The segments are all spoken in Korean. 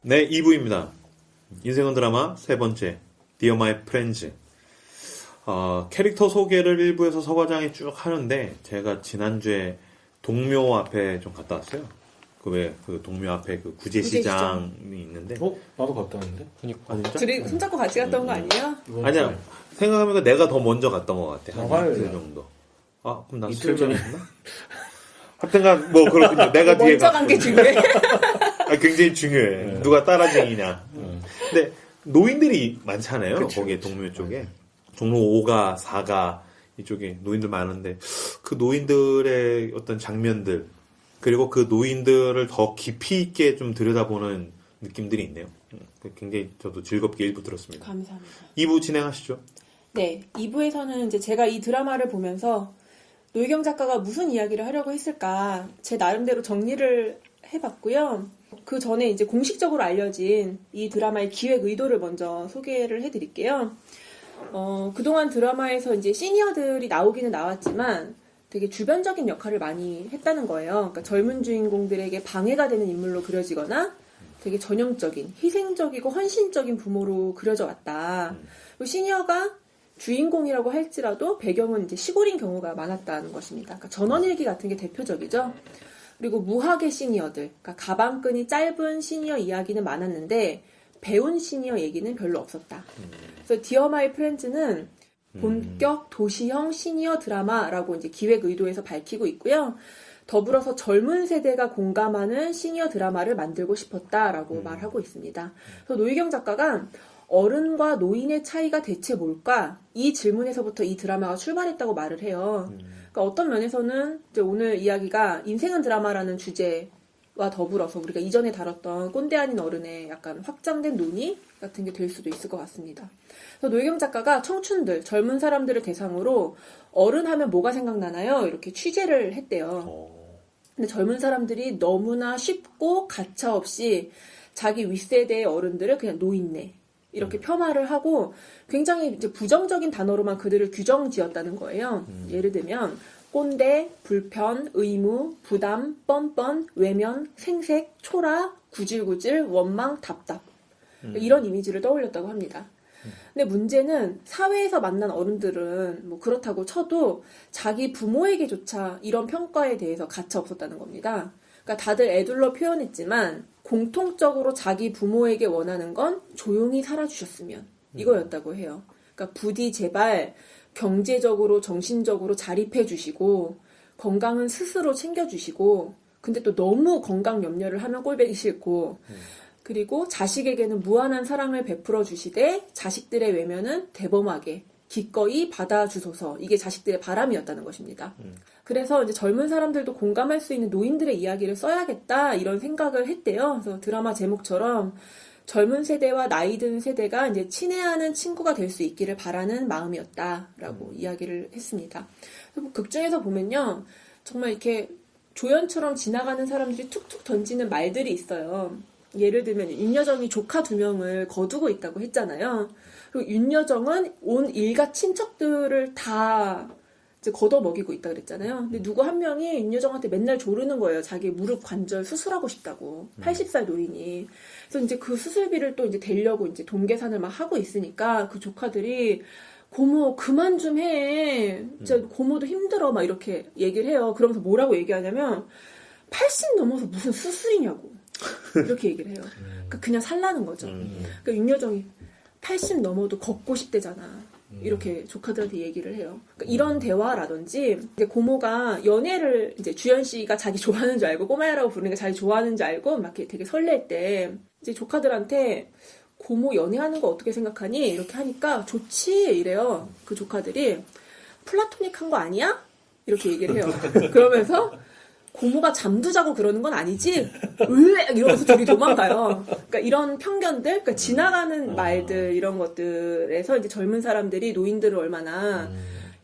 네, 2부입니다. 인생은 드라마 세 번째, Dear My Friends. 캐릭터 소개를 1부에서 서 과장이 쭉 하는데, 제가 지난주에 동묘 앞에 좀 갔다 왔어요. 그 동묘 앞에 그 구제시장이 있는데. 나도 갔다 왔는데? 그니까. 아, 진짜? 둘이 손잡고 같이 갔다 온 거 아니에요? 아니야. 생각해보니까 내가 더 먼저 갔던 것 같아. 한 나가요, 이틀 정도. 아, 그럼 나 이틀 전에 했나? 하여튼간, 뭐, 그렇군요. 내가 뒤에 먼저 간 게 중요해. 굉장히 중요해. 네. 누가 따라쟁이냐. 근데 노인들이 많잖아요. 그쵸, 거기에 동묘 쪽에. 종로 5가, 4가 이쪽에 노인들 많은데 그 노인들의 어떤 장면들 그리고 그 노인들을 더 깊이 있게 좀 들여다보는 느낌들이 있네요. 굉장히 저도 즐겁게 1부 들었습니다. 감사합니다. 2부 진행하시죠. 네, 2부에서는 이제 제가 이 드라마를 보면서 노희경 작가가 무슨 이야기를 하려고 했을까 제 나름대로 정리를 해봤고요. 그 전에 이제 공식적으로 알려진 이 드라마의 기획 의도를 먼저 소개를 해드릴게요. 그동안 드라마에서 이제 시니어들이 나오기는 나왔지만 되게 주변적인 역할을 많이 했다는 거예요. 그러니까 젊은 주인공들에게 방해가 되는 인물로 그려지거나 되게 전형적인, 희생적이고 헌신적인 부모로 그려져 왔다. 시니어가 주인공이라고 할지라도 배경은 이제 시골인 경우가 많았다는 것입니다. 그러니까 전원일기 같은 게 대표적이죠. 그리고 무학의 시니어들, 그러니까 가방끈이 짧은 시니어 이야기는 많았는데 배운 시니어 얘기는 별로 없었다. 그래서 Dear My Friends는 본격 도시형 시니어 드라마라고 이제 기획 의도에서 밝히고 있고요. 더불어서 젊은 세대가 공감하는 시니어 드라마를 만들고 싶었다라고 말하고 있습니다. 그래서 노희경 작가가 어른과 노인의 차이가 대체 뭘까? 이 질문에서부터 이 드라마가 출발했다고 말을 해요. 그러니까 어떤 면에서는 이제 오늘 이야기가 인생은 드라마라는 주제와 더불어서 우리가 이전에 다뤘던 꼰대 아닌 어른의 약간 확장된 논의 같은 게 될 수도 있을 것 같습니다. 그래서 노희경 작가가 청춘들, 젊은 사람들을 대상으로 어른 하면 뭐가 생각나나요? 이렇게 취재를 했대요. 근데 젊은 사람들이 너무나 쉽고 가차없이 자기 윗세대의 어른들을 그냥 노인네 이렇게 폄하를 하고 굉장히 이제 부정적인 단어로만 그들을 규정 지었다는 거예요. 예를 들면 꼰대, 불편, 의무, 부담, 뻔뻔, 외면, 생색, 초라, 구질구질, 원망, 답답 이런 이미지를 떠올렸다고 합니다. 근데 문제는 사회에서 만난 어른들은 뭐 그렇다고 쳐도 자기 부모에게조차 이런 평가에 대해서 가차 없었다는 겁니다. 그러니까 다들 애둘러 표현했지만 공통적으로 자기 부모에게 원하는 건 조용히 살아주셨으면 이거였다고 해요. 그러니까 부디 제발 경제적으로 정신적으로 자립해 주시고 건강은 스스로 챙겨주시고 근데 또 너무 건강 염려를 하면 꼴보기 싫고 그리고 자식에게는 무한한 사랑을 베풀어 주시되 자식들의 외면은 대범하게 기꺼이 받아주소서 이게 자식들의 바람이었다는 것입니다. 그래서 이제 젊은 사람들도 공감할 수 있는 노인들의 이야기를 써야겠다 이런 생각을 했대요. 그래서 드라마 제목처럼 젊은 세대와 나이 든 세대가 이제 친애하는 친구가 될 수 있기를 바라는 마음이었다라고 이야기를 했습니다. 극 중에서 보면요, 정말 이렇게 조연처럼 지나가는 사람들이 툭툭 던지는 말들이 있어요. 예를 들면 윤여정이 조카 2명을 거두고 있다고 했잖아요. 그리고 윤여정은 온 일가 친척들을 다 이제 걷어먹이고 있다 그랬잖아요. 근데 누구 한 명이 윤여정한테 맨날 조르는 거예요. 자기 무릎 관절 수술하고 싶다고. 80살 노인이. 그래서 이제 그 수술비를 또 이제 대려고 이제 돈 계산을 막 하고 있으니까 그 조카들이 고모 그만 좀 해. 진짜 고모도 힘들어 막 이렇게 얘기를 해요. 그러면서 뭐라고 얘기하냐면 80 넘어서 무슨 수술이냐고. 이렇게 얘기를 해요. 그러니까 그냥 살라는 거죠. 그러니까 윤여정이 80 넘어도 걷고 싶대잖아. 이렇게 조카들한테 얘기를 해요. 그러니까 이런 대화라든지 이제 고모가 연애를 이제 주연 씨가 자기 좋아하는 줄 알고 꼬마야라고 부르는 게 자기 좋아하는 줄 알고 막 이렇게 되게 설렐 때 이제 조카들한테 고모 연애하는 거 어떻게 생각하니? 이렇게 하니까 좋지 이래요. 그 조카들이 플라토닉한 거 아니야? 이렇게 얘기를 해요. 그러면서 고모가 잠도 자고 그러는 건 아니지? 왜? 이러면서 둘이 도망가요. 그러니까 이런 편견들, 그러니까 지나가는 말들, 이런 것들에서 이제 젊은 사람들이 노인들을 얼마나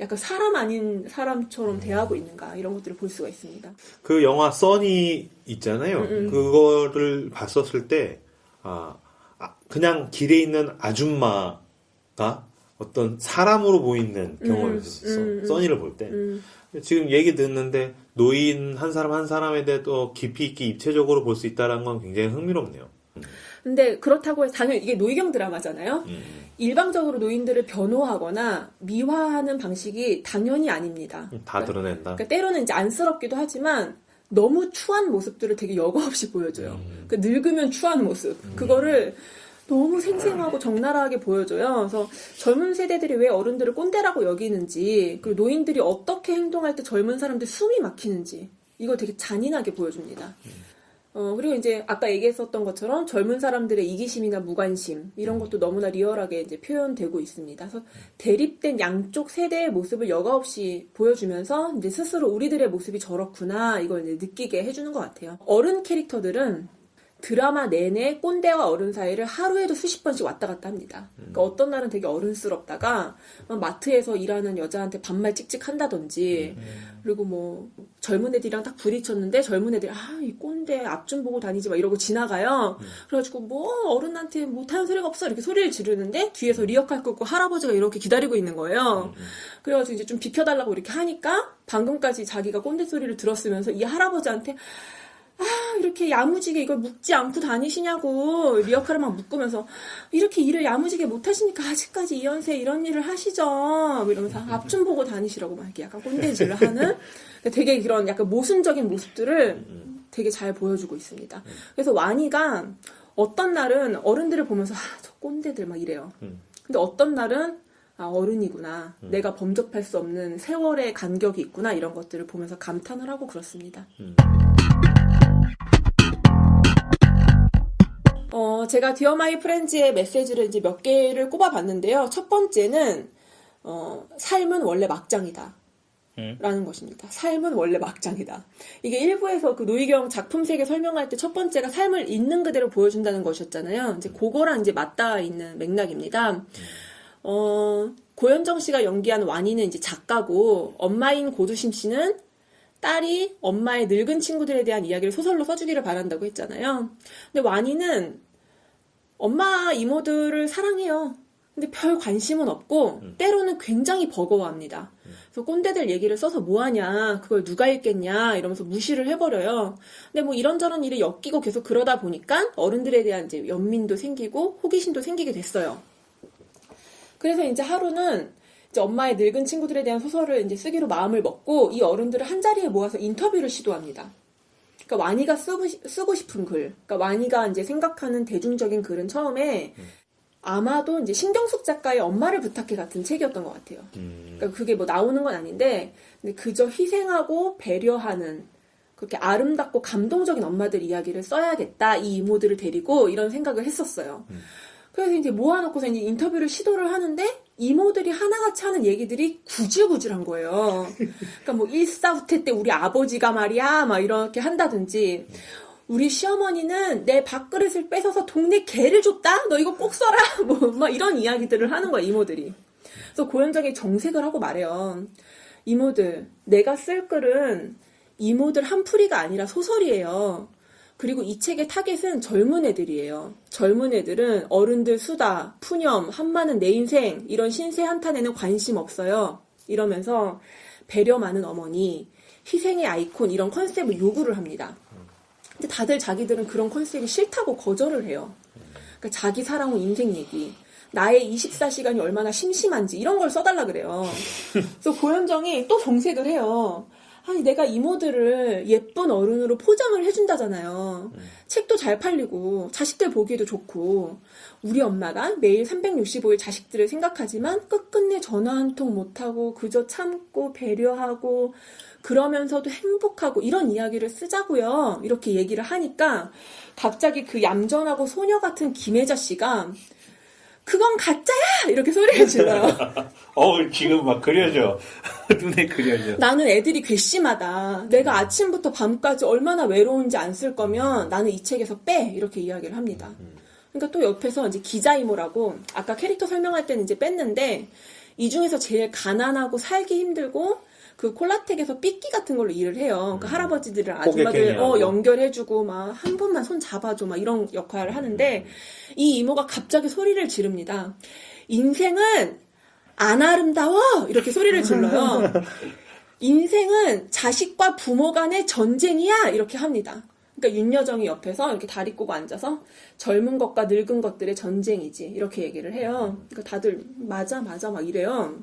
약간 사람 아닌 사람처럼 대하고 있는가, 이런 것들을 볼 수가 있습니다. 그 영화 써니 있잖아요. 그거를 봤었을 때, 그냥 길에 있는 아줌마가 어떤 사람으로 보이는 경험이 있었어. 써니를 볼 때. 지금 얘기 듣는데 노인 한 사람 한 사람에 대해 또 깊이 있게 입체적으로 볼 수 있다는 건 굉장히 흥미롭네요. 근데 그렇다고 해서 당연히 이게 노희경 드라마잖아요. 일방적으로 노인들을 변호하거나 미화하는 방식이 당연히 아닙니다. 다 드러낸다. 그러니까 때로는 이제 안쓰럽기도 하지만 너무 추한 모습들을 되게 여과 없이 보여줘요. 그러니까 늙으면 추한 모습. 그거를 너무 생생하고 적나라하게 보여줘요. 그래서 젊은 세대들이 왜 어른들을 꼰대라고 여기는지, 그리고 노인들이 어떻게 행동할 때 젊은 사람들 숨이 막히는지, 이걸 되게 잔인하게 보여줍니다. 그리고 이제 아까 얘기했었던 것처럼 젊은 사람들의 이기심이나 무관심, 이런 것도 너무나 리얼하게 이제 표현되고 있습니다. 그래서 대립된 양쪽 세대의 모습을 여과 없이 보여주면서 이제 스스로 우리들의 모습이 저렇구나, 이걸 이제 느끼게 해주는 것 같아요. 어른 캐릭터들은 드라마 내내 꼰대와 어른 사이를 하루에도 수십 번씩 왔다 갔다 합니다. 그러니까 어떤 날은 되게 어른스럽다가 막 마트에서 일하는 여자한테 반말 찍찍 한다든지, 그리고 뭐 젊은 애들이랑 딱 부딪혔는데 젊은 애들이 이 꼰대 앞 좀 보고 다니지 마 이러고 지나가요. 그래가지고 뭐 어른한테 못하는 소리가 없어 이렇게 소리를 지르는데 뒤에서 리어카 끌고 할아버지가 이렇게 기다리고 있는 거예요. 그래가지고 이제 좀 비켜달라고 이렇게 하니까 방금까지 자기가 꼰대 소리를 들었으면서 이 할아버지한테 이렇게 야무지게 이걸 묶지 않고 다니시냐고 리어카를 막 묶으면서 이렇게 일을 야무지게 못하시니까 아직까지 이 연세에 이런 일을 하시죠. 뭐 이러면서 앞 좀 보고 다니시라고 막 이렇게 약간 꼰대질을 하는 되게 그런 약간 모순적인 모습들을 되게 잘 보여주고 있습니다. 그래서 와니가 어떤 날은 어른들을 보면서 저 꼰대들 막 이래요. 근데 어떤 날은 어른이구나. 내가 범접할 수 없는 세월의 간격이 있구나. 이런 것들을 보면서 감탄을 하고 그렇습니다. 제가 디어 마이 프렌즈의 메시지를 이제 몇 개를 꼽아봤는데요. 첫 번째는 삶은 원래 막장이다. 라는 것입니다. 삶은 원래 막장이다. 이게 일부에서 그 노희경 작품 세계 설명할 때 첫 번째가 삶을 있는 그대로 보여준다는 것이었잖아요. 이제 그거랑 이제 맞닿아 있는 맥락입니다. 고현정 씨가 연기한 완이는 이제 작가고, 엄마인 고두심 씨는 딸이 엄마의 늙은 친구들에 대한 이야기를 소설로 써주기를 바란다고 했잖아요. 근데 완이는 엄마 이모들을 사랑해요. 근데 별 관심은 없고 때로는 굉장히 버거워합니다. 그래서 꼰대들 얘기를 써서 뭐하냐, 그걸 누가 읽겠냐 이러면서 무시를 해버려요. 근데 뭐 이런저런 일이 엮이고 계속 그러다 보니까 어른들에 대한 이제 연민도 생기고 호기심도 생기게 됐어요. 그래서 이제 하루는 이제 엄마의 늙은 친구들에 대한 소설을 이제 쓰기로 마음을 먹고 이 어른들을 한 자리에 모아서 인터뷰를 시도합니다. 그러니까 와니가 쓰고 싶은 글, 그러니까 와니가 이제 생각하는 대중적인 글은 처음에 아마도 이제 신경숙 작가의 엄마를 부탁해 같은 책이었던 것 같아요. 그러니까 그게 뭐 나오는 건 아닌데, 근데 그저 희생하고 배려하는 그렇게 아름답고 감동적인 엄마들 이야기를 써야겠다, 이 이모들을 데리고 이런 생각을 했었어요. 그래서 이제 모아놓고서 이제 인터뷰를 시도를 하는데 이모들이 하나같이 하는 얘기들이 구질구질한 거예요. 그러니까 뭐 일사후퇴 때 우리 아버지가 말이야 막 이렇게 한다든지, 우리 시어머니는 내 밥그릇을 뺏어서 동네 개를 줬다? 너 이거 꼭 써라? 뭐, 막 이런 이야기들을 하는 거야, 이모들이. 그래서 고현정이 정색을 하고 말해요. 이모들, 내가 쓸 글은 이모들 한풀이가 아니라 소설이에요. 그리고 이 책의 타겟은 젊은 애들이에요. 젊은 애들은 어른들 수다, 푸념, 한마는 내 인생, 이런 신세 한탄에는 관심 없어요. 이러면서 배려 많은 어머니, 희생의 아이콘, 이런 컨셉을 요구를 합니다. 근데 다들 자기들은 그런 컨셉이 싫다고 거절을 해요. 그러니까 자기 사랑 후 인생 얘기, 나의 24시간이 얼마나 심심한지 이런 걸 써달라 그래요. 그래서 고현정이 또 정색을 해요. 아니 내가 이모들을 예쁜 어른으로 포장을 해준다잖아요. 책도 잘 팔리고 자식들 보기에도 좋고, 우리 엄마가 매일 365일 자식들을 생각하지만 끝끝내 전화 한 통 못하고 그저 참고 배려하고 그러면서도 행복하고 이런 이야기를 쓰자고요. 이렇게 얘기를 하니까 갑자기 그 얌전하고 소녀 같은 김혜자 씨가 그건 가짜야! 이렇게 소리를 질러요. 지금 막 그려져. 눈에 그려져. 나는 애들이 괘씸하다. 내가 아침부터 밤까지 얼마나 외로운지 안 쓸 거면 나는 이 책에서 빼! 이렇게 이야기를 합니다. 그러니까 또 옆에서 이제 기자 이모라고, 아까 캐릭터 설명할 때는 이제 뺐는데, 이 중에서 제일 가난하고 살기 힘들고 그 콜라텍에서 삐끼 같은 걸로 일을 해요. 그러니까 할아버지들을 아줌마들 연결해주고 막 한 번만 손 잡아줘 막 이런 역할을 하는데, 이 이모가 갑자기 소리를 지릅니다. 인생은 안 아름다워! 이렇게 소리를 질러요. 인생은 자식과 부모 간의 전쟁이야! 이렇게 합니다. 그러니까 윤여정이 옆에서 이렇게 다리 꼬고 앉아서 젊은 것과 늙은 것들의 전쟁이지 이렇게 얘기를 해요. 그러니까 다들 맞아 막 이래요.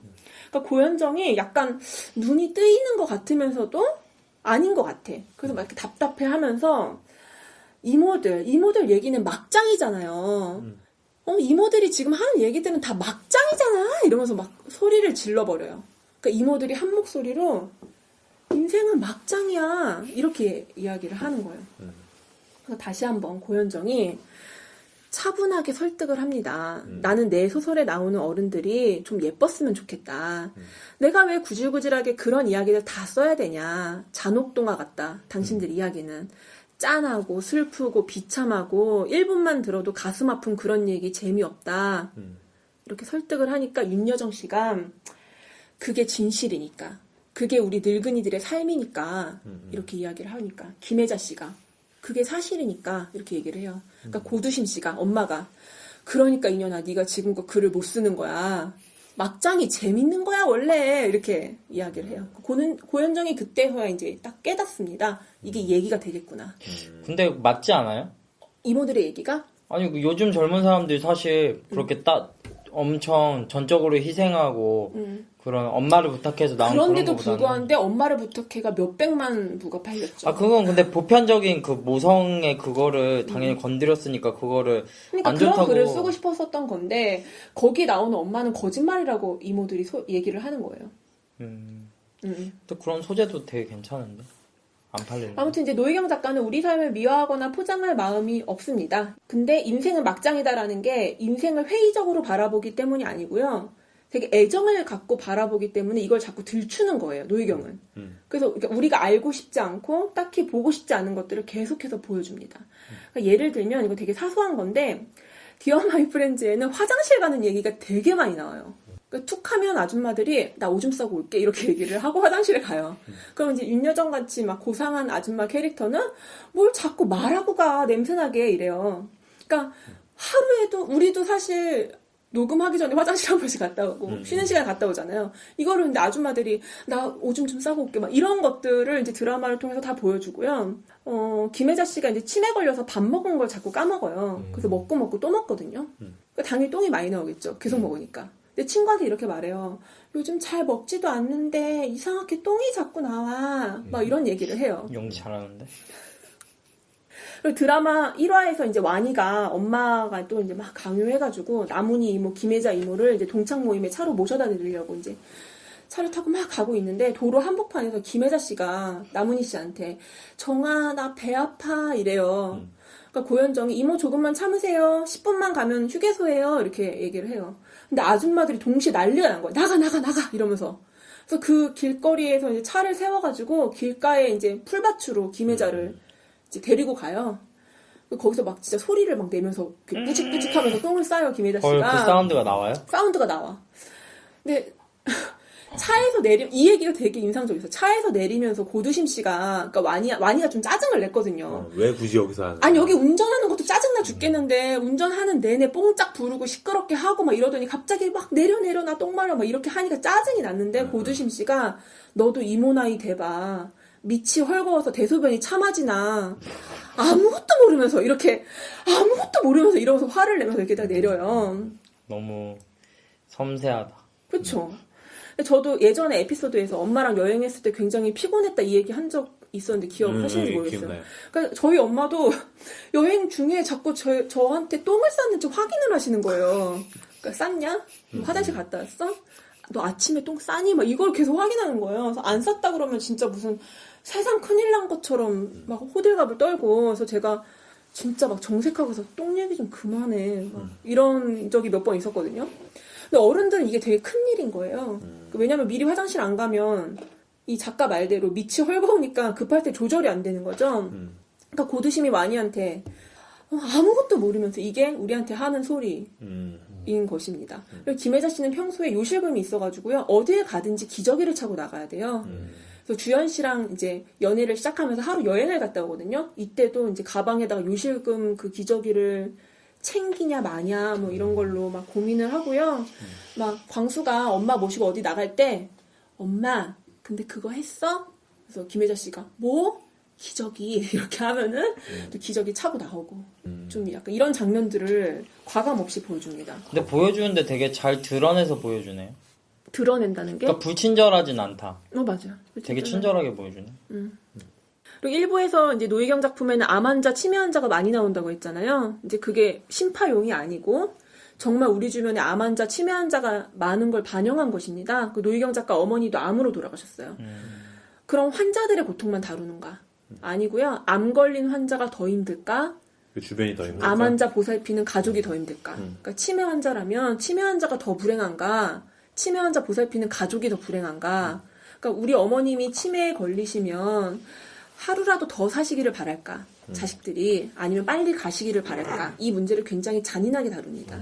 그러니까 고현정이 약간 눈이 뜨이는 것 같으면서도 아닌 것 같아. 그래서 막 이렇게 답답해하면서 이모들 얘기는 막장이잖아요. 이모들이 지금 하는 얘기들은 다 막장이잖아 이러면서 막 소리를 질러버려요. 그러니까 이모들이 한 목소리로 인생은 막장이야 이렇게 이야기를 하는 거예요. 그래서 다시 한번 고현정이 차분하게 설득을 합니다. 나는 내 소설에 나오는 어른들이 좀 예뻤으면 좋겠다. 내가 왜 구질구질하게 그런 이야기를 다 써야 되냐. 잔혹동화 같다. 당신들 이야기는. 짠하고 슬프고 비참하고 1분만 들어도 가슴 아픈 그런 얘기 재미없다. 이렇게 설득을 하니까 윤여정 씨가 그게 진실이니까. 그게 우리 늙은이들의 삶이니까 이렇게 이야기를 하니까 김혜자 씨가 그게 사실이니까 이렇게 얘기를 해요. 그러니까 고두심 씨가 엄마가 그러니까 이년아 네가 지금껏 글을 못 쓰는 거야. 막장이 재밌는 거야 원래 이렇게 이야기를 해요. 고현정이 그때서야 이제 딱 깨닫습니다. 이게 얘기가 되겠구나. 근데 맞지 않아요? 이모들의 얘기가 아니 요즘 젊은 사람들이 사실 그렇게 엄청 전적으로 희생하고 그런 엄마를 부탁해서 나온 그런 그런데도 거보다는 불구한데 엄마를 부탁해가 몇백만 부가 팔렸죠. 아 그건 근데 보편적인 그 모성의 그거를 당연히 건드렸으니까 그거를 그러니까 안 그런 좋다고 글을 쓰고 싶었었던 건데 거기 나오는 엄마는 거짓말이라고 이모들이 얘기를 하는 거예요. 또 그런 소재도 되게 괜찮은데 안 팔리는. 아무튼 이제 노희경 작가는 우리 삶을 미화하거나 포장할 마음이 없습니다. 근데 인생은 막장이다라는 게 인생을 회의적으로 바라보기 때문이 아니고요. 되게 애정을 갖고 바라보기 때문에 이걸 자꾸 들추는 거예요. 노희경은. 그래서 우리가 알고 싶지 않고 딱히 보고 싶지 않은 것들을 계속해서 보여줍니다. 그러니까 예를 들면 이거 되게 사소한 건데 디어 마이 프렌즈에는 화장실 가는 얘기가 되게 많이 나와요. 그러니까 툭 하면 아줌마들이 나 오줌 싸고 올게 이렇게 얘기를 하고 화장실에 가요. 그럼 이제 윤여정 같이 막 고상한 아줌마 캐릭터는 뭘 자꾸 말하고 가 냄새나게 이래요. 그러니까 하루에도 우리도 사실 녹음하기 전에 화장실 한 번씩 갔다 오고 쉬는 시간에 갔다 오잖아요. 이거를 근데 아줌마들이 나 오줌 좀 싸고 올게 막 이런 것들을 이제 드라마를 통해서 다 보여주고요. 김혜자 씨가 이제 치매 걸려서 밥 먹은 걸 자꾸 까먹어요. 그래서 먹고 또 먹거든요. 그러니까 당연히 똥이 많이 나오겠죠. 계속 먹으니까. 근데 친구한테 이렇게 말해요. 요즘 잘 먹지도 않는데 이상하게 똥이 자꾸 나와. 막 이런 얘기를 해요. 연기 잘하는데. 그리고 드라마 1화에서 이제 완이가 엄마가 또 이제 막 강요해가지고 나문희 이모, 김혜자 이모를 이제 동창 모임에 차로 모셔다 드리려고 이제 차를 타고 막 가고 있는데 도로 한복판에서 김혜자 씨가 나문희 씨한테 정아 나 배 아파 이래요. 그러니까 고현정이 이모 조금만 참으세요. 10분만 가면 휴게소예요. 이렇게 얘기를 해요. 근데 아줌마들이 동시에 난리가 난 거예요. 나가 이러면서. 그래서 그 길거리에서 이제 차를 세워가지고 길가에 이제 풀밭으로 김혜자를 이제 데리고 가요. 거기서 막 진짜 소리를 막 내면서 뿌직뿌직하면서 똥을 싸요 김혜자 씨가. 그 사운드가 나와요? 사운드가 나와. 근데 차에서 이 얘기가 되게 인상적이었어. 차에서 내리면서 고두심 씨가, 그러니까 완이가 좀 짜증을 냈거든요. 왜 굳이 여기서 하는 아니 여기 운전하는 것도 짜증나 죽겠는데 운전하는 내내 뽕짝 부르고 시끄럽게 하고 막 이러더니 갑자기 막 내려 나 똥 마려 막 이렇게 하니까 짜증이 났는데 고두심 씨가 너도 이모 나이 돼봐. 밑이 헐거워서 대소변이 참아지나 아무것도 모르면서 이러면서 화를 내면서 이렇게 딱 내려요. 너무 섬세하다. 그렇죠. 저도 예전에 에피소드에서 엄마랑 여행했을 때 굉장히 피곤했다 이 얘기 한 적 있었는데 기억하시는지 모르겠어요. 기억나요. 그러니까 저희 엄마도 여행 중에 자꾸 저한테 똥을 쌌는지 확인을 하시는 거예요. 그러니까 쌌냐? 화장실 갔다 왔어? 너 아침에 똥 싸니? 막 이걸 계속 확인하는 거예요. 그래서 안 쌌다 그러면 진짜 무슨 세상 큰일 난 것처럼 막 호들갑을 떨고 그래서 제가 진짜 막 정색하고서 똥 얘기 좀 그만해. 막 이런 적이 몇 번 있었거든요. 근데 어른들은 이게 되게 큰 일인 거예요. 왜냐면 미리 화장실 안 가면 이 작가 말대로 밑이 헐거우니까 급할 때 조절이 안 되는 거죠. 그러니까 고두심이 완이한테 아무것도 모르면서 이게 우리한테 하는 소리인 것입니다. 그리고 김혜자 씨는 평소에 요실금이 있어가지고요. 어디에 가든지 기저귀를 차고 나가야 돼요. 그래서 주연 씨랑 이제 연애를 시작하면서 하루 여행을 갔다 오거든요. 이때도 이제 가방에다가 요실금 그 기저귀를 챙기냐 마냐 뭐 이런 걸로 막 고민을 하고요. 막 광수가 엄마 모시고 어디 나갈 때 엄마 근데 그거 했어? 그래서 김혜자 씨가 뭐? 기저귀 이렇게 하면은 또 기저귀 차고 나오고 좀 약간 이런 장면들을 과감 없이 보여줍니다. 근데 보여주는데 되게 잘 드러내서 보여주네요. 드러낸다는 게? 그러니까 불친절하진 않다. 맞아요. 되게 친절하게 보여주네. 그리고 일부에서 이제 노희경 작품에는 암 환자, 치매 환자가 많이 나온다고 했잖아요. 이제 그게 심파용이 아니고 정말 우리 주변에 암 환자, 치매 환자가 많은 걸 반영한 것입니다. 그 노희경 작가 어머니도 암으로 돌아가셨어요. 그런 환자들의 고통만 다루는가? 아니고요. 암 걸린 환자가 더 힘들까? 그 주변이 더 힘들까? 암 환자 보살피는 가족이 더 힘들까? 그러니까 치매 환자라면 치매 환자가 더 불행한가? 치매 환자 보살피는 가족이 더 불행한가? 그러니까 우리 어머님이 치매에 걸리시면 하루라도 더 사시기를 바랄까? 자식들이 아니면 빨리 가시기를 바랄까? 이 문제를 굉장히 잔인하게 다룹니다.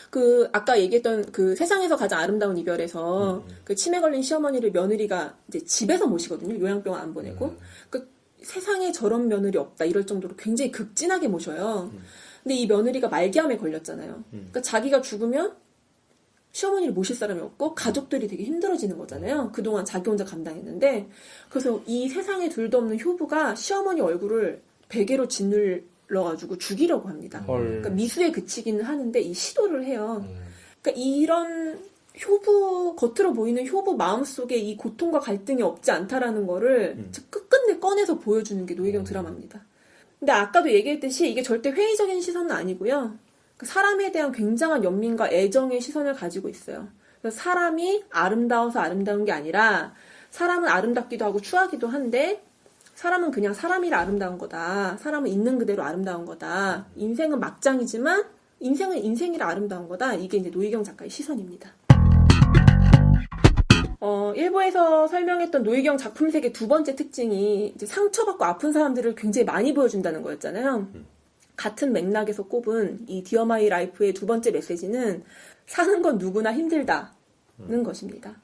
그 아까 얘기했던 그 세상에서 가장 아름다운 이별에서 그 치매 걸린 시어머니를 며느리가 이제 집에서 모시거든요. 요양병원 안 보내고. 그 세상에 저런 며느리 없다 이럴 정도로 굉장히 극진하게 모셔요. 근데 이 며느리가 말기암에 걸렸잖아요. 그러니까 자기가 죽으면 시어머니를 모실 사람이 없고 가족들이 되게 힘들어지는 거잖아요. 그동안 자기 혼자 감당했는데 그래서 이 세상에 둘도 없는 효부가 시어머니 얼굴을 베개로 짓눌러가지고 죽이려고 합니다. 그러니까 미수에 그치기는 하는데 이 시도를 해요. 그러니까 이런 효부 겉으로 보이는 효부 마음속에 이 고통과 갈등이 없지 않다라는 거를 끝끝내 꺼내서 보여주는 게 노희경 드라마입니다. 근데 아까도 얘기했듯이 이게 절대 회의적인 시선은 아니고요. 사람에 대한 굉장한 연민과 애정의 시선을 가지고 있어요. 그래서 사람이 아름다워서 아름다운 게 아니라 사람은 아름답기도 하고 추하기도 한데 사람은 그냥 사람이라 아름다운 거다. 사람은 있는 그대로 아름다운 거다. 인생은 막장이지만 인생은 인생이라 아름다운 거다. 이게 이제 노희경 작가의 시선입니다. 일부에서 설명했던 노희경 작품 세계 두 번째 특징이 이제 상처받고 아픈 사람들을 굉장히 많이 보여준다는 거였잖아요. 같은 맥락에서 꼽은 이 디어 마이 라이프의 두 번째 메시지는 사는 건 누구나 힘들다는 것입니다.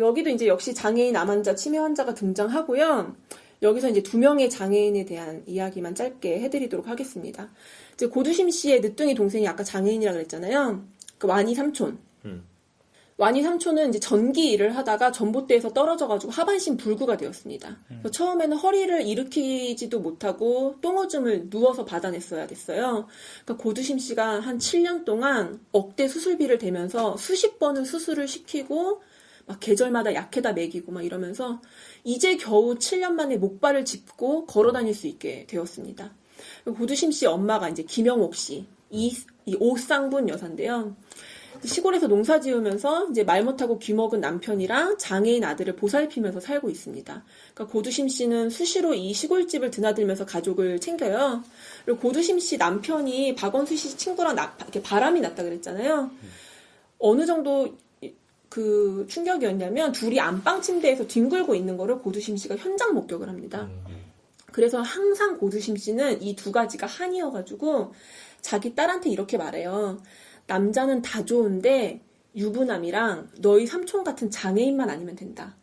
여기도 이제 역시 장애인, 암 환자, 치매 환자가 등장하고요. 여기서 이제 두 명의 장애인에 대한 이야기만 짧게 해드리도록 하겠습니다. 이제 고두심 씨의 늦둥이 동생이 아까 장애인이라고 그랬잖아요. 그 와니 삼촌. 와니 삼촌은 이제 전기 일을 하다가 전봇대에서 떨어져가지고 하반신 불구가 되었습니다. 그래서 처음에는 허리를 일으키지도 못하고 똥오줌을 누워서 받아냈어야 됐어요. 그러니까 고두심 씨가 한 7년 동안 억대 수술비를 대면서 수십 번을 수술을 시키고 막 계절마다 약해다 먹이고 막 이러면서 이제 겨우 7년 만에 목발을 짚고 걸어 다닐 수 있게 되었습니다. 고두심 씨 엄마가 이제 김영옥 씨, 이 오쌍분 여사인데요. 시골에서 농사 지으면서 이제 말 못하고 귀먹은 남편이랑 장애인 아들을 보살피면서 살고 있습니다. 그러니까 고두심 씨는 수시로 이 시골집을 드나들면서 가족을 챙겨요. 그리고 고두심 씨 남편이 박원수 씨 친구랑 이렇게 바람이 났다 그랬잖아요. 어느 정도 그 충격이었냐면 둘이 안방 침대에서 뒹굴고 있는 거를 고두심 씨가 현장 목격을 합니다. 그래서 항상 고두심 씨는 이 두 가지가 한이어가지고 자기 딸한테 이렇게 말해요. 남자는 다 좋은데 유부남이랑 너희 삼촌 같은 장애인만 아니면 된다.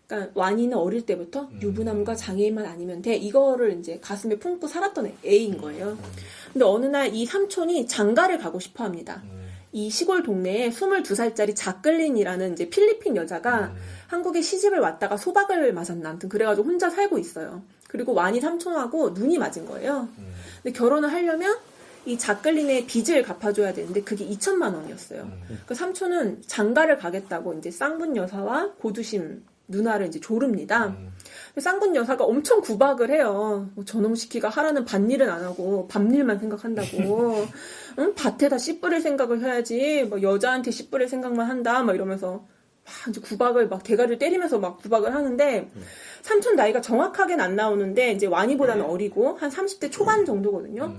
그러니까 완이는 어릴 때부터 유부남과 장애인만 아니면 돼. 이거를 이제 가슴에 품고 살았던 애인 거예요. 근데 어느 날 이 삼촌이 장가를 가고 싶어 합니다. 이 시골 동네에 22살짜리 자클린이라는 이제 필리핀 여자가 한국에 시집을 왔다가 소박을 맞았나 아무튼 그래가지고 혼자 살고 있어요. 그리고 완이 삼촌하고 눈이 맞은 거예요. 근데 결혼을 하려면 이 자클린의 빚을 갚아줘야 되는데 그게 2천만 원이었어요. 그 삼촌은 장가를 가겠다고 이제 쌍분 여사와 고두심 누나를 이제 조릅니다. 쌍분 여사가 엄청 구박을 해요. 뭐 저놈 시키가 하라는 밭일은 안 하고 밤일만 생각한다고. 응? 밭에다 씨 뿌릴 생각을 해야지. 뭐 여자한테 씨 뿌릴 생각만 한다. 막 이러면서 막 이제 구박을 막 대가리를 때리면서 막 구박을 하는데 삼촌 나이가 정확하게는 안 나오는데 이제 완이보다는 어리고 한 30대 초반 정도거든요.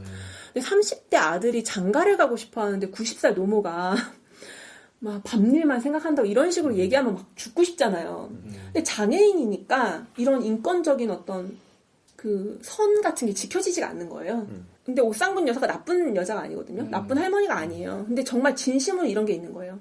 근데 30대 아들이 장가를 가고 싶어 하는데 90살 노모가 막 밤일만 생각한다고 이런 식으로 얘기하면 막 죽고 싶잖아요. 근데 장애인이니까 이런 인권적인 어떤 그 선 같은 게 지켜지지가 않는 거예요. 근데 오쌍분 여사가 나쁜 여자가 아니거든요. 나쁜 할머니가 아니에요. 근데 정말 진심으로 이런 게 있는 거예요.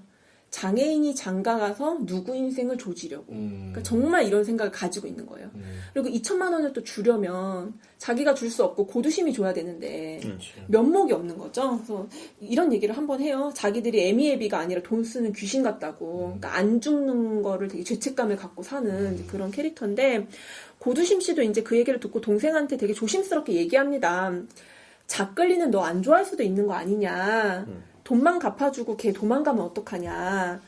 장애인이 장가가서 누구 인생을 조지려고. 그러니까 정말 이런 생각을 가지고 있는 거예요. 그리고 2천만 원을 또 주려면 자기가 줄 수 없고 고두심이 줘야 되는데 면목이 없는 거죠. 그래서 이런 얘기를 한번 해요. 자기들이 애미애비가 아니라 돈 쓰는 귀신 같다고. 그러니까 안 죽는 거를 되게 죄책감을 갖고 사는 이제 그런 캐릭터인데, 고두심 씨도 이제 그 얘기를 듣고 동생한테 되게 조심스럽게 얘기합니다. 작글리는 너 안 좋아할 수도 있는 거 아니냐. 돈만 갚아주고 걔 도망가면 어떡하냐.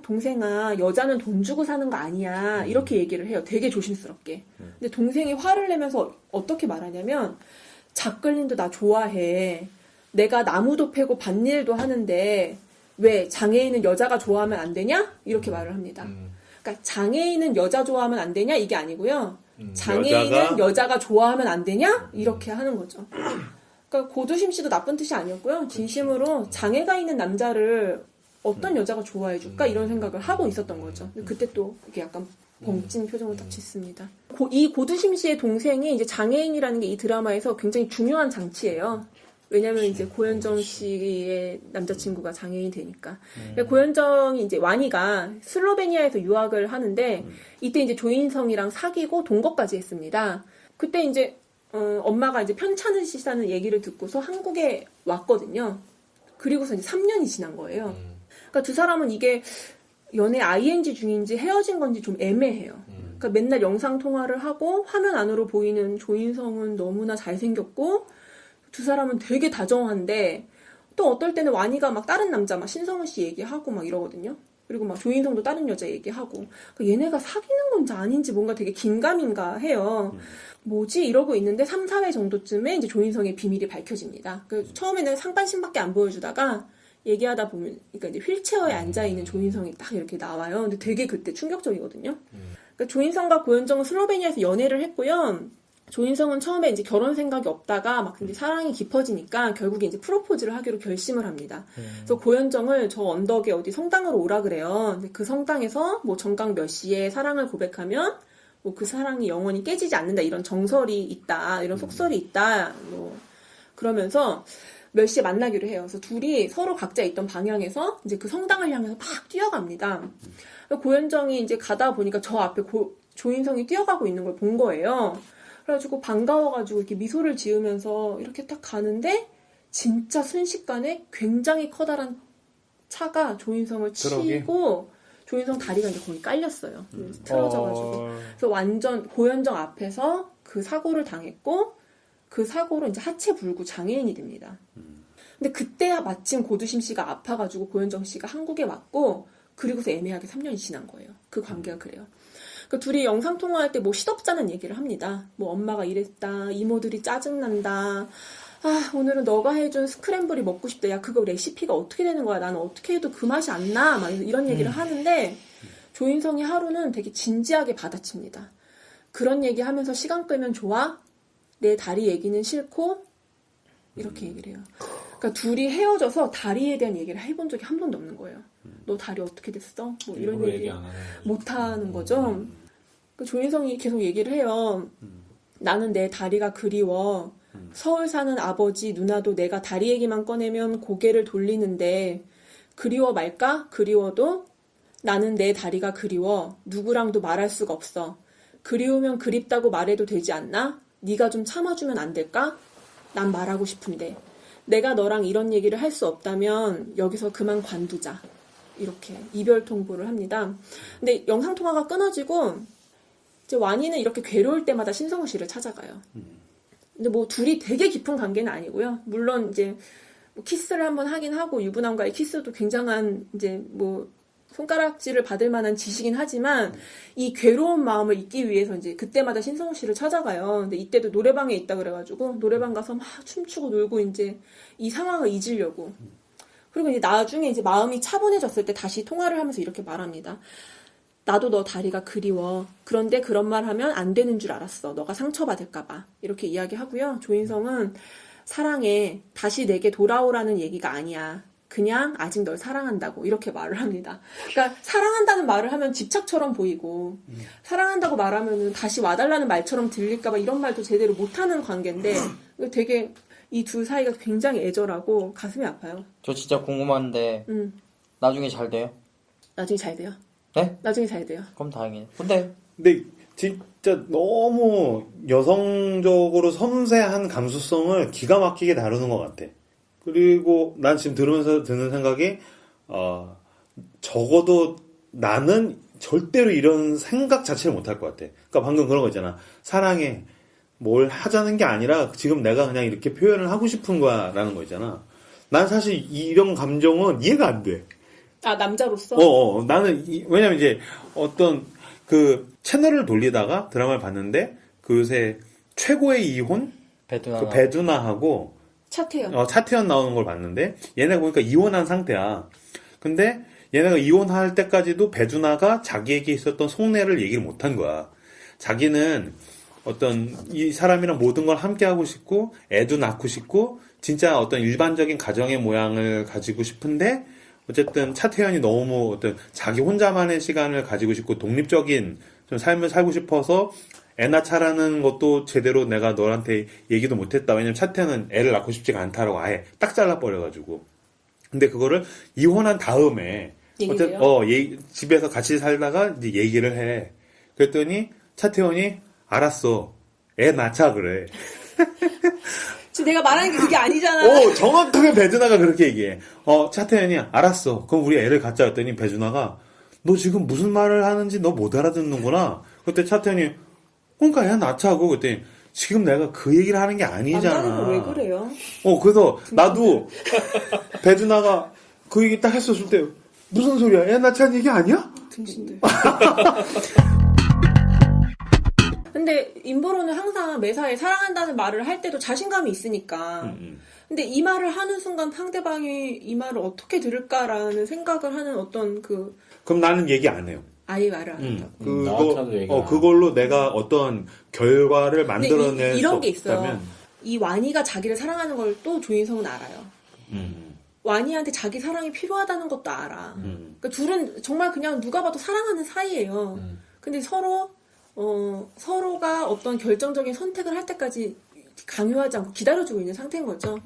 동생아, 여자는 돈 주고 사는 거 아니야. 이렇게 얘기를 해요. 되게 조심스럽게. 근데 동생이 화를 내면서 어떻게 말하냐면, 작글린도 나 좋아해. 내가 나무도 패고 밭일도 하는데 왜 장애인은 여자가 좋아하면 안 되냐? 이렇게 말을 합니다. 그러니까 장애인은 여자 좋아하면 안 되냐? 이게 아니고요. 장애인은 여자가 좋아하면 안 되냐? 이렇게 하는 거죠. 그러니까 고두심 씨도 나쁜 뜻이 아니었고요. 진심으로 장애가 있는 남자를 어떤 여자가 좋아해 줄까? 이런 생각을 하고 있었던 거죠. 근데 그때 또 이렇게 약간 벙찐 표정을 딱 짓습니다. 이 고두심 씨의 동생이 이제 장애인이라는 게 이 드라마에서 굉장히 중요한 장치예요. 왜냐면 이제 고현정 씨의 남자친구가 장애인이 되니까. 고현정이 이제 완이가 슬로베니아에서 유학을 하는데 이때 이제 조인성이랑 사귀고 동거까지 했습니다. 그때 이제 엄마가 이제 편찮으시다는 얘기를 듣고서 한국에 왔거든요. 그리고서 이제 3년이 지난 거예요. 그러니까 두 사람은 이게 연애 ING 중인지 헤어진 건지 좀 애매해요. 그러니까 맨날 영상 통화를 하고 화면 안으로 보이는 조인성은 너무나 잘생겼고 두 사람은 되게 다정한데 또 어떨 때는 완이가 막 다른 남자 막 신성훈 씨 얘기하고 막 이러거든요. 그리고 막 조인성도 다른 여자 얘기하고 그러니까 얘네가 사귀는 건지 아닌지 뭔가 되게 긴가민가 해요. 뭐지? 이러고 있는데 3, 4회 정도쯤에 이제 조인성의 비밀이 밝혀집니다. 처음에는 상반신밖에 안 보여주다가 얘기하다 보면 그러니까 이제 휠체어에 앉아있는 조인성이 딱 이렇게 나와요. 근데 되게 그때 충격적이거든요. 그러니까 조인성과 고현정은 슬로베니아에서 연애를 했고요. 조인성은 처음에 이제 결혼 생각이 없다가 막 이제 사랑이 깊어지니까 결국에 이제 프로포즈를 하기로 결심을 합니다. 그래서 고현정을 저 언덕에 어디 성당으로 오라 그래요. 근데 그 성당에서 뭐 정각 몇 시에 사랑을 고백하면 뭐 그 사랑이 영원히 깨지지 않는다 이런 정설이 있다 이런 속설이 있다 뭐 그러면서 몇 시에 만나기로 해요. 그래서 둘이 서로 각자 있던 방향에서 이제 그 성당을 향해서 막 뛰어갑니다. 고현정이 이제 가다 보니까 저 앞에 조인성이 뛰어가고 있는 걸 본 거예요. 그래가지고 반가워가지고 이렇게 미소를 지으면서 이렇게 딱 가는데 진짜 순식간에 굉장히 커다란 차가 조인성을 치고 조인성 다리가 이제 거기 깔렸어요. 틀어져가지고. 그래서 완전 고현정 앞에서 그 사고를 당했고 그 사고로 이제 하체 불구 장애인이 됩니다. 근데 그때야 마침 고두심 씨가 아파가지고 고현정 씨가 한국에 왔고 그리고서 애매하게 3년이 지난 거예요. 그 관계가 그래요. 그러니까 둘이 영상 통화할 때 뭐 시덥잖은 얘기를 합니다. 뭐 엄마가 이랬다, 이모들이 짜증난다. 아, 오늘은 너가 해준 스크램블이 먹고 싶다. 야, 그거 레시피가 어떻게 되는 거야? 나는 어떻게 해도 그 맛이 안 나. 막 이런 얘기를 하는데 조인성이 하루는 되게 진지하게 받아칩니다. 그런 얘기 하면서 시간 끌면 좋아? 내 다리 얘기는 싫고? 이렇게 얘기를 해요. 그러니까 둘이 헤어져서 다리에 대한 얘기를 해본 적이 한 번도 없는 거예요. 너 다리 어떻게 됐어? 뭐 이런 얘기 못 하는 거죠. 그 조인성이 계속 얘기를 해요. 나는 내 다리가 그리워. 서울 사는 아버지, 누나도 내가 다리 얘기만 꺼내면 고개를 돌리는데 그리워 말까? 그리워도 나는 내 다리가 그리워. 누구랑도 말할 수가 없어. 그리우면 그립다고 말해도 되지 않나? 네가 좀 참아주면 안 될까? 난 말하고 싶은데. 내가 너랑 이런 얘기를 할 수 없다면 여기서 그만 관두자. 이렇게 이별 통보를 합니다. 근데 영상 통화가 끊어지고 이제 완이는 이렇게 괴로울 때마다 신성우 씨를 찾아가요. 근데 뭐 둘이 되게 깊은 관계는 아니고요. 물론 이제 뭐 키스를 한번 하긴 하고 유부남과의 키스도 굉장한 이제 뭐 손가락질을 받을 만한 짓이긴 하지만 이 괴로운 마음을 잊기 위해서 이제 그때마다 신성우 씨를 찾아가요. 근데 이때도 노래방에 있다 그래가지고 노래방 가서 막 춤추고 놀고 이제 이 상황을 잊으려고. 그리고 이제 나중에 이제 마음이 차분해졌을 때 다시 통화를 하면서 이렇게 말합니다. 나도 너 다리가 그리워. 그런데 그런 말 하면 안 되는 줄 알았어. 너가 상처받을까봐. 이렇게 이야기하고요. 조인성은 사랑해. 다시 내게 돌아오라는 얘기가 아니야. 그냥 아직 널 사랑한다고 이렇게 말을 합니다. 그러니까 사랑한다는 말을 하면 집착처럼 보이고 사랑한다고 말하면 다시 와달라는 말처럼 들릴까봐 이런 말도 제대로 못하는 관계인데 되게 이 두 사이가 굉장히 애절하고 가슴이 아파요. 저 진짜 궁금한데 나중에 잘 돼요? 나중에 잘 돼요. 네? 나중에 잘 돼요. 그럼 다행이네. 근데 근데 진짜 너무 여성적으로 섬세한 감수성을 기가 막히게 다루는 것 같아. 그리고 난 지금 들으면서 드는 생각이 적어도 나는 절대로 이런 생각 자체를 못할 것 같아. 그러니까 방금 그런 거 있잖아. 사랑해. 뭘 하자는 게 아니라 지금 내가 그냥 이렇게 표현을 하고 싶은 거야 라는 거 있잖아. 난 사실 이런 감정은 이해가 안 돼. 아, 남자로서? 나는 왜냐면 이제 어떤 그 채널을 돌리다가 드라마를 봤는데 그 요새 최고의 이혼? 배두나 그 배두나하고 차태현. 차태현 나오는 걸 봤는데 얘네가 보니까 이혼한 상태야. 근데 얘네가 이혼할 때까지도 배두나가 자기에게 있었던 속내를 얘기를 못한 거야. 자기는 어떤 이 사람이랑 모든 걸 함께 하고 싶고 애도 낳고 싶고 진짜 어떤 일반적인 가정의 모양을 가지고 싶은데 어쨌든 차태현이 너무 어떤 자기 혼자만의 시간을 가지고 싶고 독립적인 좀 삶을 살고 싶어서 애 낳자라는 것도 제대로 내가 너한테 얘기도 못했다. 왜냐면 차태현은 애를 낳고 싶지가 않다라고 아예 딱 잘라버려가지고. 근데 그거를 이혼한 다음에 얘기를 집에서 같이 살다가 이제 얘기를 해. 그랬더니 차태현이 알았어. 애 낳자 그래. 지금 내가 말하는 게 그게 아니잖아. 정확하게 배두나가 그렇게 얘기해. 차태현이 알았어. 그럼 우리 애를 갖자 했더니 배두나가 너 지금 무슨 말을 하는지 너 못 알아듣는구나. 그때 차태현이 그러니까 애 낳자고 그랬더니 지금 내가 그 얘기를 하는 게 아니잖아. 남자는 왜 그래요? 그래서 나도 배두나가 그 얘기 딱 했었을 때 무슨 소리야? 애 낳자는 얘기 아니야? 등신들. 근데 임보로는 항상 매사에 사랑한다는 말을 할 때도 자신감이 있으니까. 근데 이 말을 하는 순간 상대방이 이 말을 어떻게 들을까라는 생각을 하는 어떤 그럼 나는 얘기 안 해요. 아예 말을 안 한다고. 나한테도 얘기 안 하고. 그걸로 내가 어떤 결과를 만들어낼 수 이런 게 있어요. 없다면 이 완이가 자기를 사랑하는 걸 또 조인성은 알아요. 완이한테 자기 사랑이 필요하다는 것도 알아. 그러니까 둘은 정말 그냥 누가 봐도 사랑하는 사이예요. 근데 서로가 어떤 결정적인 선택을 할 때까지 강요하지 않고 기다려주고 있는 상태인 거죠.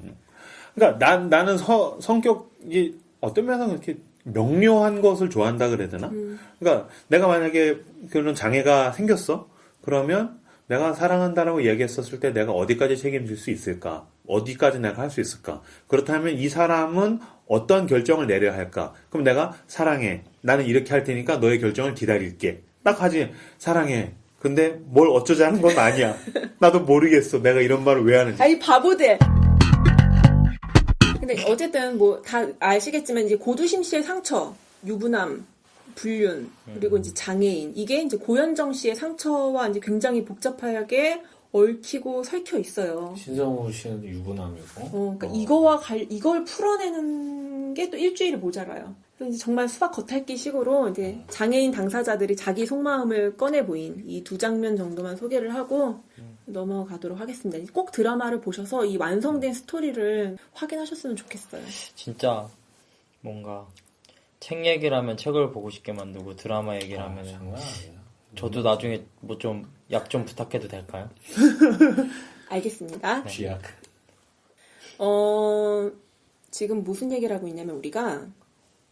그러니까 나는 성격이 어떤 면에서 그렇게 명료한 것을 좋아한다 그래야 되나? 그러니까 내가 만약에 그런 장애가 생겼어? 그러면 내가 사랑한다라고 얘기했었을 때 내가 어디까지 책임질 수 있을까? 어디까지 내가 할 수 있을까? 그렇다면 이 사람은 어떤 결정을 내려야 할까? 그럼 내가 사랑해. 나는 이렇게 할 테니까 너의 결정을 기다릴게. 딱 하지. 사랑해. 근데 뭘 어쩌자는 건 아니야. 나도 모르겠어. 내가 이런 말을 왜 하는지. 아이 바보들. 근데 어쨌든 뭐 다 아시겠지만 이제 고두심 씨의 상처, 유부남, 불륜, 그리고 이제 장애인 이게 이제 고현정 씨의 상처와 이제 굉장히 복잡하게 얽히고 설켜 있어요. 신성우 씨는 유부남이고. 그러니까 이걸 풀어내는 게 또 일주일이 모자라요. 그래서 이제 정말 수박 겉핥기 식으로 이제 장애인 당사자들이 자기 속마음을 꺼내 보인 이 두 장면 정도만 소개를 하고 넘어가도록 하겠습니다. 꼭 드라마를 보셔서 이 완성된 스토리를 확인하셨으면 좋겠어요. 진짜 뭔가 책 얘기라면 책을 보고 싶게 만들고 드라마 얘기라면 장난 아니야. 저도 나중에 뭐 좀 약 좀 부탁해도 될까요? 알겠습니다. 쥐약. 지금 무슨 얘기를 하고 있냐면 우리가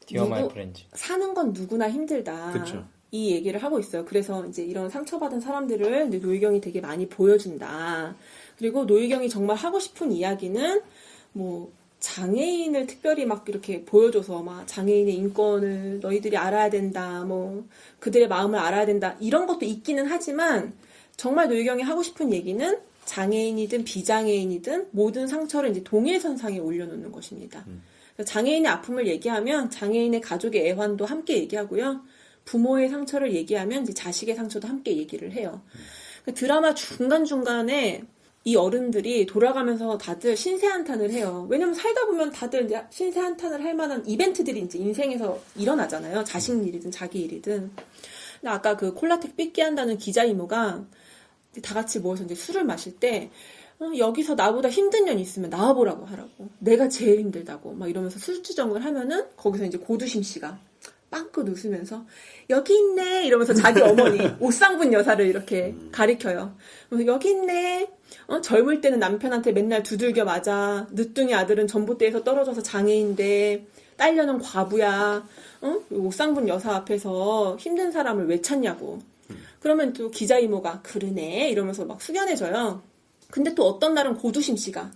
Dear My Friends. 사는 건 누구나 힘들다. 그쵸. 이 얘기를 하고 있어요. 그래서 이제 이런 상처받은 사람들을 이제 노희경이 되게 많이 보여준다. 그리고 노희경이 정말 하고 싶은 이야기는 뭐 장애인을 특별히 막 이렇게 보여줘서 막 장애인의 인권을 너희들이 알아야 된다. 뭐 그들의 마음을 알아야 된다. 이런 것도 있기는 하지만 정말 노희경이 하고 싶은 얘기는 장애인이든 비장애인이든 모든 상처를 이제 동일선상에 올려놓는 것입니다. 장애인의 아픔을 얘기하면 장애인의 가족의 애환도 함께 얘기하고요. 부모의 상처를 얘기하면 이제 자식의 상처도 함께 얘기를 해요. 드라마 중간중간에 이 어른들이 돌아가면서 다들 신세한탄을 해요. 왜냐면 살다 보면 다들 이제 신세한탄을 할 만한 이벤트들이 이제 인생에서 일어나잖아요. 자식 일이든 자기 일이든. 근데 아까 그 콜라텍 삐끼 한다는 기자 이모가 다 같이 모여서 이제 술을 마실 때 여기서 나보다 힘든 년 있으면 나와보라고 하라고. 내가 제일 힘들다고. 막 이러면서 술주정을 하면은 거기서 이제 고두심 씨가 빵긋 웃으면서 여기 있네 이러면서 자기 어머니 옷상분 여사를 이렇게 가리켜요. 그래서 여기 있네. 젊을 때는 남편한테 맨날 두들겨 맞아. 늦둥이 아들은 전봇대에서 떨어져서 장애인데 딸려는 과부야. 옥상분 여사 앞에서 힘든 사람을 왜 찾냐고. 그러면 또 기자 이모가 그러네 이러면서 막 숙연해져요. 근데 또 어떤 날은 고두심 씨가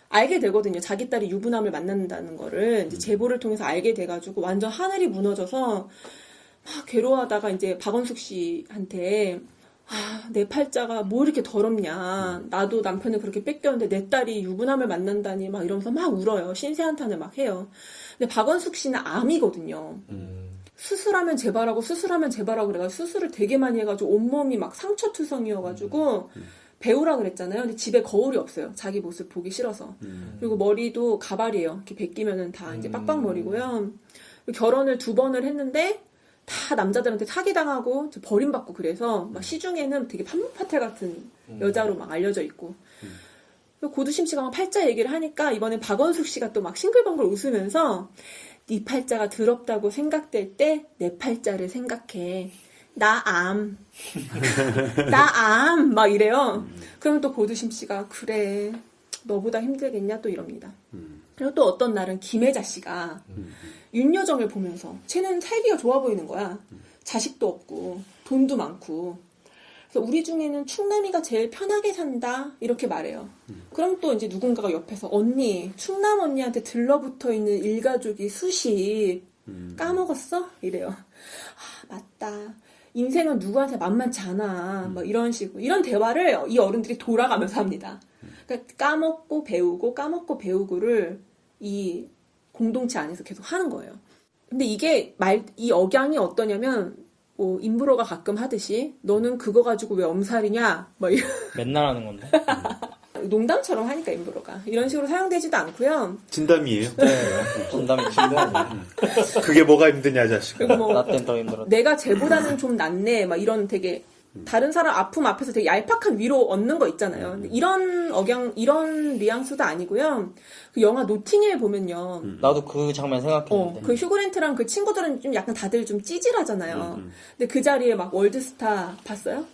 알게 되거든요. 자기 딸이 유부남을 만난다는 거를 이제 제보를 통해서 알게 돼가지고 완전 하늘이 무너져서 막 괴로워하다가 이제 박원숙 씨한테 내 팔자가 뭐 이렇게 더럽냐. 나도 남편을 그렇게 뺏겼는데 내 딸이 유부남을 만난다니 막 이러면서 막 울어요. 신세한탄을 막 해요. 근데 박원숙 씨는 암이거든요. 수술하면 재발하고 수술하면 재발하고 그래가지고 수술을 되게 많이 해가지고 온몸이 막 상처투성이어가지고 배우라 그랬잖아요. 근데 집에 거울이 없어요. 자기 모습 보기 싫어서. 그리고 머리도 가발이에요. 이렇게 벗기면은 다 이제 빡빡머리고요. 결혼을 2번을 했는데 다 남자들한테 사기당하고 버림받고 그래서 막 시중에는 되게 판무파탈 같은 여자로 막 알려져 있고. 고두심 씨가 막 팔자 얘기를 하니까 이번에 박원숙 씨가 또 막 싱글벙글 웃으면서 네 팔자가 더럽다고 생각될 때 내 팔자를 생각해. 나 암. 막 이래요. 그러면 또 고두심 씨가 그래. 너보다 힘들겠냐 또 이럽니다. 그리고 또 어떤 날은 김혜자 씨가 윤여정을 보면서 쟤는 살기가 좋아 보이는 거야. 자식도 없고 돈도 많고. 그래서 우리 중에는 충남이가 제일 편하게 산다 이렇게 말해요. 그럼 또 이제 누군가가 옆에서 언니 충남 언니한테 들러붙어 있는 일가족이 수십 까먹었어? 이래요. 맞다. 인생은 누구한테 만만치 않아. 뭐 이런 식으로 이런 대화를 이 어른들이 돌아가면서 합니다. 그러니까 까먹고 배우고를 이 공동체 안에서 계속 하는 거예요. 근데 이게 이 억양이 어떠냐면 뭐 임브로가 가끔 하듯이 너는 그거 가지고 왜 엄살이냐 뭐 이런 맨날 하는 건데. 농담처럼 하니까 임브로가 이런 식으로 사용되지도 않고요. 진담이에요. 네, 진담이 그게 뭐가 힘드냐 자식아. 그리고 뭐 나 땐 더 힘들었다. 내가 쟤보다는 좀 낫네 막 이런 되게 다른 사람 아픔 앞에서 되게 얄팍한 위로 얻는 거 있잖아요. 근데 이런 억양 이런 뉘앙스도 아니고요. 그 영화 노팅힐 보면요. 나도 그 장면 생각했는데. 그 휴그랜트랑 그 친구들은 좀 약간 다들 좀 찌질하잖아요. 근데 그 자리에 막 월드스타 봤어요?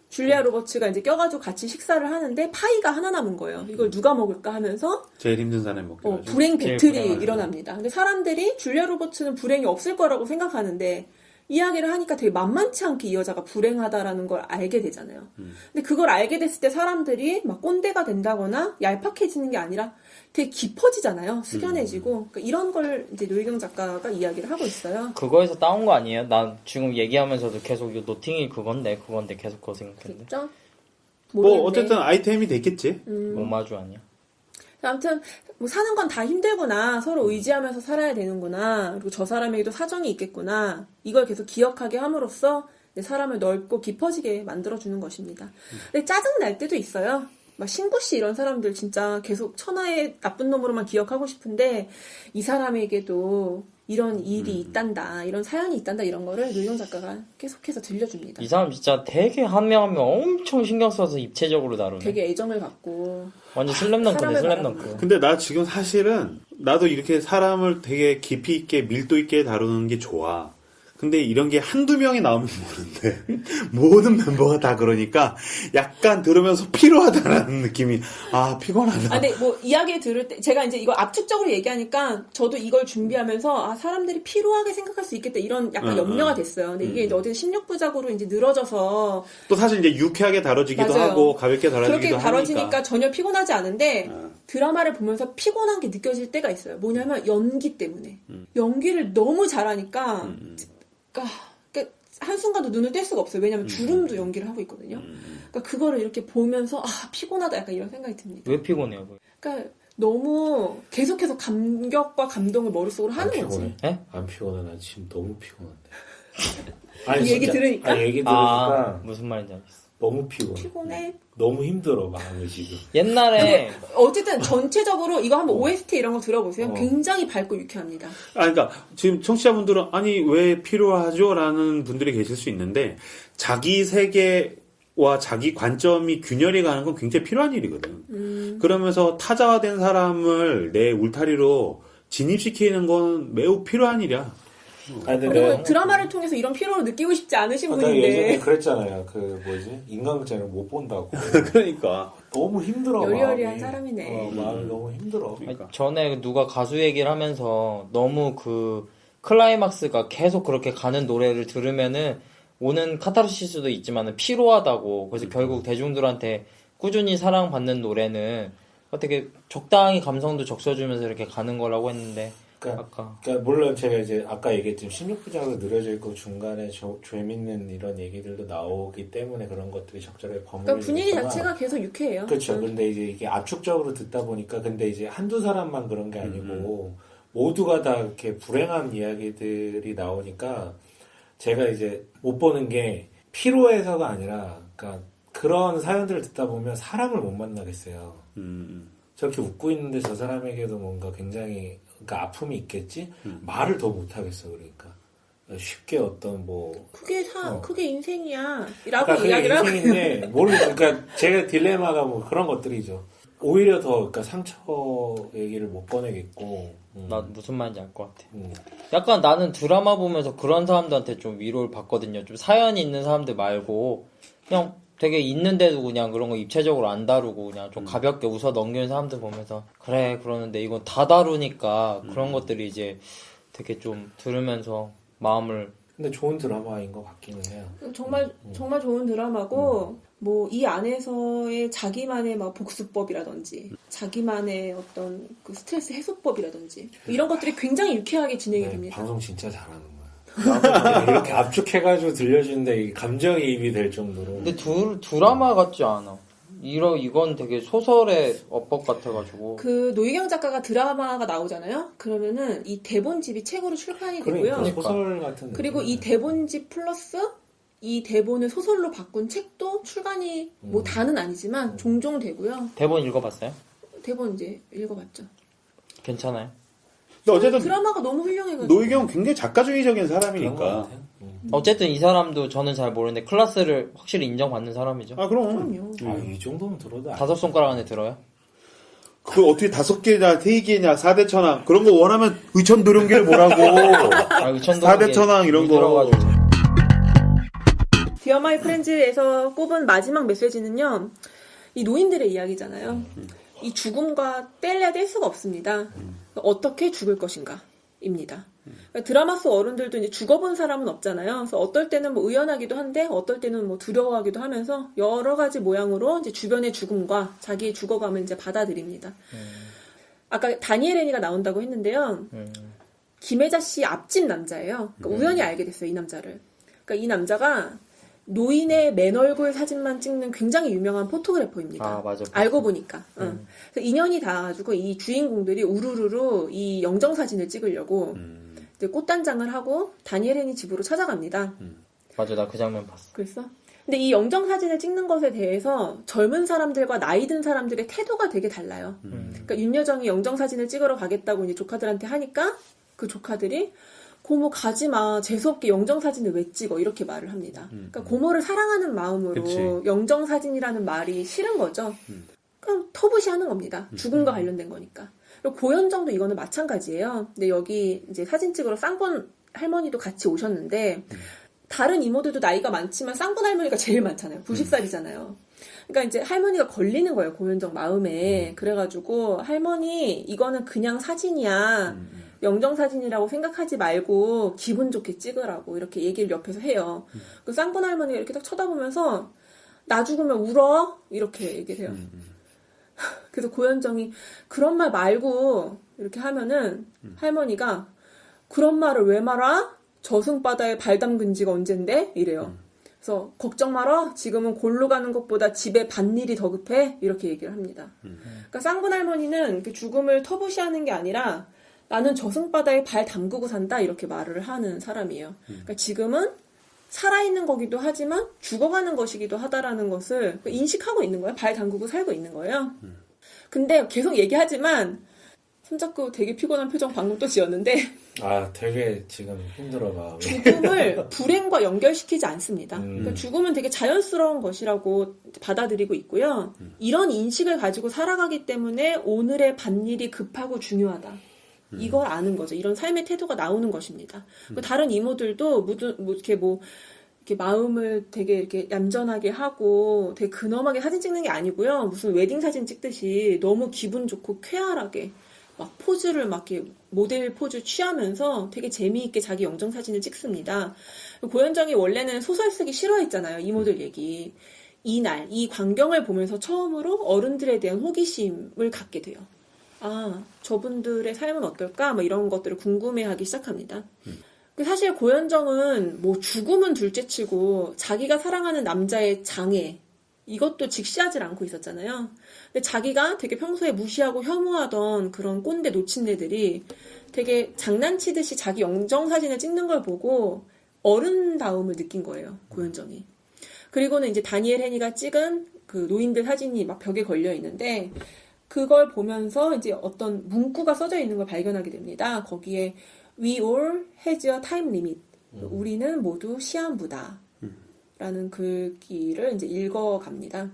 줄리아 로버츠가 이제 껴가지고 같이 식사를 하는데 파이가 하나 남은 거예요. 이걸 누가 먹을까 하면서 제일 힘든 사람이 먹기로 하죠. 불행 배틀이 불행하죠. 일어납니다. 근데 사람들이 줄리아 로버츠는 불행이 없을 거라고 생각하는데 이야기를 하니까 되게 만만치 않게 이 여자가 불행하다라는 걸 알게 되잖아요. 근데 그걸 알게 됐을 때 사람들이 막 꼰대가 된다거나 얄팍해지는 게 아니라 되게 깊어지잖아요. 숙연해지고. 그러니까 이런 걸 이제 노희경 작가가 이야기를 하고 있어요. 그거에서 따온 거 아니에요? 난 지금 얘기하면서도 계속 이 노팅이 그건데 계속 그거 생각했는데. 그렇죠? 뭐 어쨌든 아이템이 됐겠지. 오마주 아니야? 아무튼 뭐 사는 건 다 힘들구나. 서로 의지하면서 살아야 되는구나. 그리고 저 사람에게도 사정이 있겠구나. 이걸 계속 기억하게 함으로써 내 사람을 넓고 깊어지게 만들어주는 것입니다. 근데 짜증 날 때도 있어요. 막 신구 씨 이런 사람들 진짜 계속 천하의 나쁜 놈으로만 기억하고 싶은데 이 사람에게도 이런 일이 있단다, 이런 사연이 있단다 이런 거를 노희경 작가가 계속해서 들려줍니다. 이 사람 진짜 되게 한 명 한 명 엄청 신경 써서 입체적으로 다루네. 되게 애정을 갖고 완전 슬램덩크네, 사람을 슬램덩크. 근데 나 지금 사실은 나도 이렇게 사람을 되게 깊이 있게 밀도 있게 다루는 게 좋아. 근데 이런 게 한두 명이 나오면 모르는데 모든 멤버가 다 그러니까 약간 들으면서 피로하다라는 느낌이 피곤하다. 근데 뭐 이야기 들을 때 제가 이제 이걸 압축적으로 얘기하니까 저도 이걸 준비하면서 사람들이 피로하게 생각할 수 있겠다 이런 약간 염려가 됐어요. 근데 이게 어디 16부작으로 이제 늘어져서 또 사실 이제 유쾌하게 다뤄지기도 맞아요. 하고 가볍게 다뤄지기도 그렇게 다뤄지니까 하니까. 전혀 피곤하지 않은데 드라마를 보면서 피곤한 게 느껴질 때가 있어요. 뭐냐면 연기 때문에 연기를 너무 잘하니까 그러니까 한순간도 눈을 뗄 수가 없어요. 왜냐면 주름도 연기를 하고 있거든요. 그러니까 그거를 이렇게 보면서 피곤하다 약간 이런 생각이 듭니다. 왜 피곤해요? 그거? 그러니까 너무 계속해서 감격과 감동을 머릿속으로 하는 거지. 피곤해? 에? 안 피곤해. 나 지금 너무 피곤한데. 이 얘기 들으니까? 아니, 얘기 들으니까 무슨 말인지 알겠어. 너무 피곤해. 피곤해. 너무 힘들어 마음이 지금. 옛날에 어쨌든 전체적으로 이거 한번 OST 이런 거 들어보세요. 굉장히 밝고 유쾌합니다. 그러니까 지금 청취자분들은 아니 왜 필요하죠? 라는 분들이 계실 수 있는데 자기 세계와 자기 관점이 균열이 가는 건 굉장히 필요한 일이거든. 그러면서 타자화된 사람을 내 울타리로 진입시키는 건 매우 필요한 일이야. 아니, 근데 그리고 내가 드라마를 통해서 이런 피로를 느끼고 싶지 않으신 아까 예전에 분인데 그랬잖아요. 그 뭐지? 인간극장을 못 본다고. 그러니까. 너무 힘들어. 여리여리한 마음이. 사람이네. 마음이 너무 힘들어. 그러니까. 전에 누가 가수 얘기를 하면서 너무 그 클라이막스가 계속 그렇게 가는 노래를 들으면은 오는 카타르시스도 있지만은 피로하다고. 그래서 결국 대중들한테 꾸준히 사랑받는 노래는 어떻게 적당히 감성도 적셔주면서 이렇게 가는 거라고 했는데 아까 그러니까 물론 제가 이제 아까 얘기했지만 16부작으로 느려져 있고 중간에 재밌는 이런 얘기들도 나오기 때문에 그런 것들이 적절하게 버무려. 그러니까 분위기 자체가 계속 유쾌해요. 그렇죠. 근데 이제 이게 압축적으로 듣다 보니까 근데 이제 한두 사람만 그런 게 아니고 모두가 다 이렇게 불행한 이야기들이 나오니까 제가 이제 못 보는 게 피로해서가 아니라 그러니까 그런 사연들을 듣다 보면 사람을 못 만나겠어요. 저렇게 웃고 있는데 저 사람에게도 뭔가 굉장히 그러니까 아픔이 있겠지? 말을 더 못하겠어, 그러니까. 쉽게 어떤 뭐. 그게 인생이야. 라고 그러니까 그게 이야기를 하고. 인생인데, 그러니까 제가 딜레마가 뭐 그런 것들이죠. 오히려 더, 그러니까 상처 얘기를 못 꺼내겠고. 나 무슨 말인지 알 것 같아. 음. 약간 나는 드라마 보면서 그런 사람들한테 좀 위로를 받거든요. 좀 사연이 있는 사람들 말고 그냥 되게 있는데도 그냥 그런 거 입체적으로 안 다루고 그냥 좀 가볍게 웃어 넘기는 사람들 보면서 그래 그러는데 이건 다 다루니까 그런 것들이 이제 되게 좀 들으면서 마음을 근데 좋은 드라마인 것 같기는 해요. 정말 좋은 드라마고 뭐 이 안에서의 자기만의 막 복수법이라든지 자기만의 어떤 그 스트레스 해소법이라든지 이런 것들이 굉장히 유쾌하게 진행이 네, 됩니다. 방송 진짜 잘하는 거야. 이렇게 압축해가지고 들려주는데 이 감정이입이 될 정도로. 근데 드라마 같지 않아. 이건 되게 소설의 어법 같아가지고. 그 노희경 작가가 드라마가 나오잖아요. 그러면은 이 대본집이 책으로 출판이 되고요. 그러니까 소설 같은. 그리고 이 대본집 플러스 이 대본을 소설로 바꾼 책도 출간이 뭐 다는 아니지만 종종 되고요. 대본 읽어봤어요? 대본 이제 읽어봤죠. 괜찮아요? 근데 어쨌든 드라마가 너무 훌륭해가지고. 노희경 굉장히 작가주의적인 그런 것 사람이니까. 같아요. 어쨌든 이 사람도 저는 잘 모르는데 클래스를 확실히 인정받는 사람이죠. 아 그럼. 그럼요. 이 정도면 들어도 다섯 손가락 안에 들어요? 그 어떻게 5개냐, 3개냐, 4대 천왕 그런 거 원하면 의천도령계를 보라고. 의천도 4대 천왕 이런 거. 들어가지고. 디어 마이 프렌즈에서 꼽은 마지막 메시지는요. 이 노인들의 이야기잖아요. 이 죽음과 뗄래야 뗄 수가 없습니다. 어떻게 죽을 것인가 입니다. 그러니까 드라마 속 어른들도 이제 죽어본 사람은 없잖아요. 그래서 어떨 때는 뭐 의연하기도 한데 어떨 때는 뭐 두려워하기도 하면서 여러 가지 모양으로 이제 주변의 죽음과 자기의 죽어감을 이제 받아들입니다. 아까 다니엘 애니가 나온다고 했는데요. 김혜자 씨 앞집 남자예요. 그러니까 우연히 알게 됐어요, 이 남자를. 그러니까 이 남자가 노인의 맨 얼굴 사진만 찍는 굉장히 유명한 포토그래퍼입니다. 아, 맞아. 알고 보니까. 그래서 인연이 닿아가지고 이 주인공들이 우르르르 이 영정사진을 찍으려고 이제 꽃단장을 하고 다니엘 애니 집으로 찾아갑니다. 맞아, 나 그 장면 봤어. 그랬어? 근데 이 영정사진을 찍는 것에 대해서 젊은 사람들과 나이 든 사람들의 태도가 되게 달라요. 그러니까 윤여정이 영정사진을 찍으러 가겠다고 이제 조카들한테 하니까 그 조카들이 고모 가지마. 재수없게 영정사진을 왜 찍어. 이렇게 말을 합니다. 그러니까 고모를 사랑하는 마음으로 그치. 영정사진이라는 말이 싫은 거죠. 그럼 터부시하는 겁니다. 죽음과 관련된 거니까. 그리고 고현정도 이거는 마찬가지예요. 근데 여기 이제 사진 찍으러 쌍권 할머니도 같이 오셨는데 다른 이모들도 나이가 많지만 쌍권 할머니가 제일 많잖아요. 90살이잖아요. 그러니까 이제 할머니가 걸리는 거예요. 고현정 마음에. 그래가지고 할머니 이거는 그냥 사진이야. 영정사진이라고 생각하지 말고 기분 좋게 찍으라고 이렇게 얘기를 옆에서 해요. 그 쌍권 할머니가 이렇게 딱 쳐다보면서 나 죽으면 울어? 이렇게 얘기를 해요. 그래서 고현정이 그런 말 말고 이렇게 하면은 할머니가 그런 말을 왜 말아? 저승바다에 발 담근 지가 언젠데? 이래요. 그래서 걱정 마라. 지금은 골로 가는 것보다 집에 밭일이 더 급해. 이렇게 얘기를 합니다. 그러니까 쌍권 할머니는 이렇게 죽음을 터부시하는 게 아니라 나는 저승바다에 발 담그고 산다 이렇게 말을 하는 사람이에요. 그러니까 지금은 살아있는 거기도 하지만 죽어가는 것이기도 하다라는 것을 인식하고 있는 거예요. 발 담그고 살고 있는 거예요. 근데 계속 얘기하지만 손잡고 되게 피곤한 표정 방금 또 지었는데 아, 되게 지금 힘들어 봐. 죽음을 불행과 연결시키지 않습니다. 그러니까 죽음은 되게 자연스러운 것이라고 받아들이고 있고요. 이런 인식을 가지고 살아가기 때문에 오늘의 밭일이 급하고 중요하다. 이걸 아는 거죠. 이런 삶의 태도가 나오는 것입니다. 다른 이모들도 이렇게 마음을 되게 이렇게 얌전하게 하고 되게 근엄하게 사진 찍는 게 아니고요. 무슨 웨딩 사진 찍듯이 너무 기분 좋고 쾌활하게 막 포즈를 막 이렇게 모델 포즈 취하면서 되게 재미있게 자기 영정 사진을 찍습니다. 고현정이 원래는 소설 쓰기 싫어했잖아요. 이모들 얘기. 이 광경을 보면서 처음으로 어른들에 대한 호기심을 갖게 돼요. 아, 저분들의 삶은 어떨까? 뭐 이런 것들을 궁금해하기 시작합니다. 사실 고현정은 뭐 죽음은 둘째치고 자기가 사랑하는 남자의 장애 이것도 직시하지 않고 있었잖아요. 근데 자기가 되게 평소에 무시하고 혐오하던 그런 꼰대 노친네들이 되게 장난치듯이 자기 영정사진을 찍는 걸 보고 어른다움을 느낀 거예요. 고현정이. 그리고는 이제 다니엘 헤니가 찍은 그 노인들 사진이 막 벽에 걸려 있는데 그걸 보면서 이제 어떤 문구가 써져 있는 걸 발견하게 됩니다. 거기에 We all has a time limit. 우리는 모두 시한부다. 라는 글귀를 이제 읽어갑니다.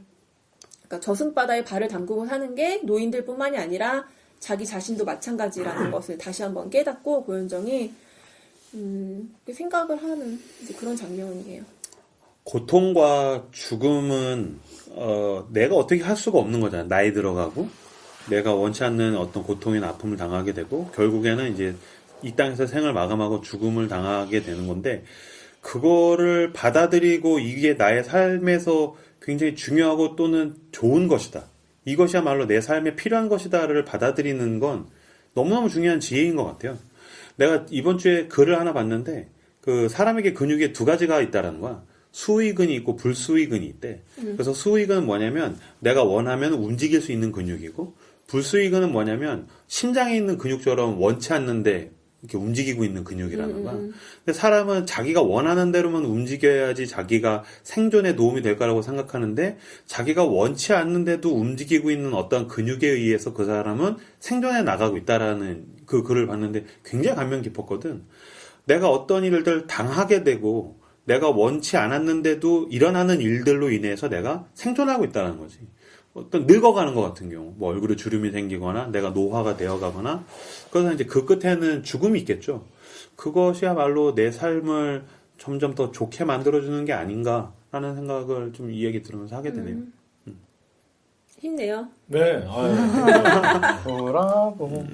그러니까 저승바다에 발을 담그고 사는 게 노인들뿐만이 아니라 자기 자신도 마찬가지라는 것을 다시 한번 깨닫고 고현정이 생각을 하는 이제 그런 장면이에요. 고통과 죽음은 내가 어떻게 할 수가 없는 거잖아. 나이 들어가고 내가 원치 않는 어떤 고통이나 아픔을 당하게 되고 결국에는 이제 이 땅에서 생을 마감하고 죽음을 당하게 되는 건데 그거를 받아들이고 이게 나의 삶에서 굉장히 중요하고 또는 좋은 것이다. 이것이야말로 내 삶에 필요한 것이다를 받아들이는 건 너무너무 중요한 지혜인 것 같아요. 내가 이번 주에 글을 하나 봤는데 그 사람에게 근육에 두 가지가 있다라는 거야. 수의근이 있고 불수의근이 있대. 그래서 수의근은 뭐냐면 내가 원하면 움직일 수 있는 근육이고 불수의근은 뭐냐면 심장에 있는 근육처럼 원치 않는데 이렇게 움직이고 있는 근육이라는 거야. 근데 사람은 자기가 원하는 대로만 움직여야지 자기가 생존에 도움이 될 거라고 생각하는데 자기가 원치 않는데도 움직이고 있는 어떤 근육에 의해서 그 사람은 생존에 나가고 있다라는 그 글을 봤는데 굉장히 감명 깊었거든. 내가 어떤 일들 당하게 되고 내가 원치 않았는데도 일어나는 일들로 인해서 내가 생존하고 있다는 거지. 어떤 늙어가는 것 같은 경우, 뭐 얼굴에 주름이 생기거나 내가 노화가 되어가거나, 그래서 이제 그 끝에는 죽음이 있겠죠. 그것이야말로 내 삶을 점점 더 좋게 만들어주는 게 아닌가라는 생각을 좀 이 얘기 들으면서 하게 되네요. 힘내요. 네. 뭐라고.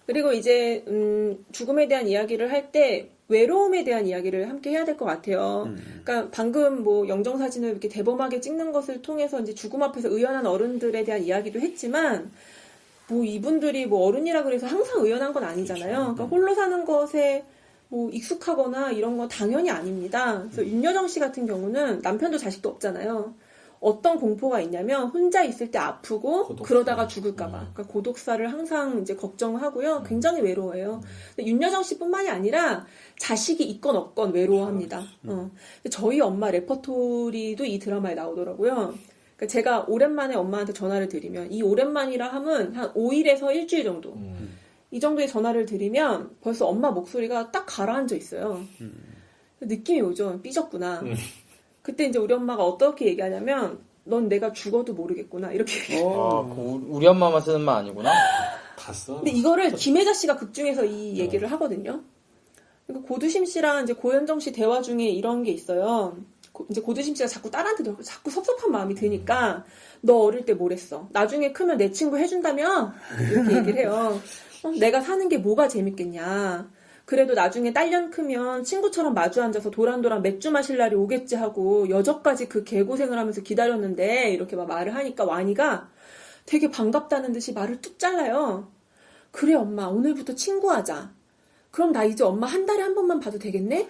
그리고 이제 죽음에 대한 이야기를 할 때 외로움에 대한 이야기를 함께 해야 될 것 같아요. 그러니까 방금 뭐 영정사진을 이렇게 대범하게 찍는 것을 통해서 이제 죽음 앞에서 의연한 어른들에 대한 이야기도 했지만 뭐 이분들이 뭐 어른이라 그래서 항상 의연한 건 아니잖아요. 그러니까 홀로 사는 것에 뭐 익숙하거나 이런 건 당연히 아닙니다. 그래서 윤여정 씨 같은 경우는 남편도 자식도 없잖아요. 어떤 공포가 있냐면 혼자 있을 때 아프고 고독사. 그러다가 죽을까봐. 그러니까 고독사를 항상 이제 걱정하고요. 굉장히 외로워해요. 근데 윤여정 씨뿐만이 아니라 자식이 있건 없건 외로워합니다. 저희 엄마 레퍼토리도 이 드라마에 나오더라고요. 그러니까 제가 오랜만에 엄마한테 전화를 드리면 이 오랜만이라 함은 한 5일에서 일주일 정도. 이 정도의 전화를 드리면 벌써 엄마 목소리가 딱 가라앉아 있어요. 느낌이 오죠. 삐졌구나. 그때 이제 우리 엄마가 어떻게 얘기하냐면 넌 내가 죽어도 모르겠구나 이렇게 얘기해요. 우리 엄마만 쓰는 말 아니구나. 봤어. 근데 이거를 김혜자 씨가 극중에서 이 얘기를 하거든요. 그러니까 고두심 씨랑 이제 고현정 씨 대화 중에 이런 게 있어요. 이제 고두심 씨가 자꾸 딸한테 자꾸 섭섭한 마음이 드니까 너 어릴 때 뭘 했어? 나중에 크면 내 친구 해준다며? 이렇게 얘기를 해요. 내가 사는 게 뭐가 재밌겠냐. 그래도 나중에 딸년 크면 친구처럼 마주 앉아서 도란도란 맥주 마실 날이 오겠지 하고 여저까지 그 개고생을 하면서 기다렸는데 이렇게 막 말을 하니까 와니가 되게 반갑다는 듯이 말을 뚝 잘라요. 그래 엄마 오늘부터 친구하자. 그럼 나 이제 엄마 한 달에 한 번만 봐도 되겠네?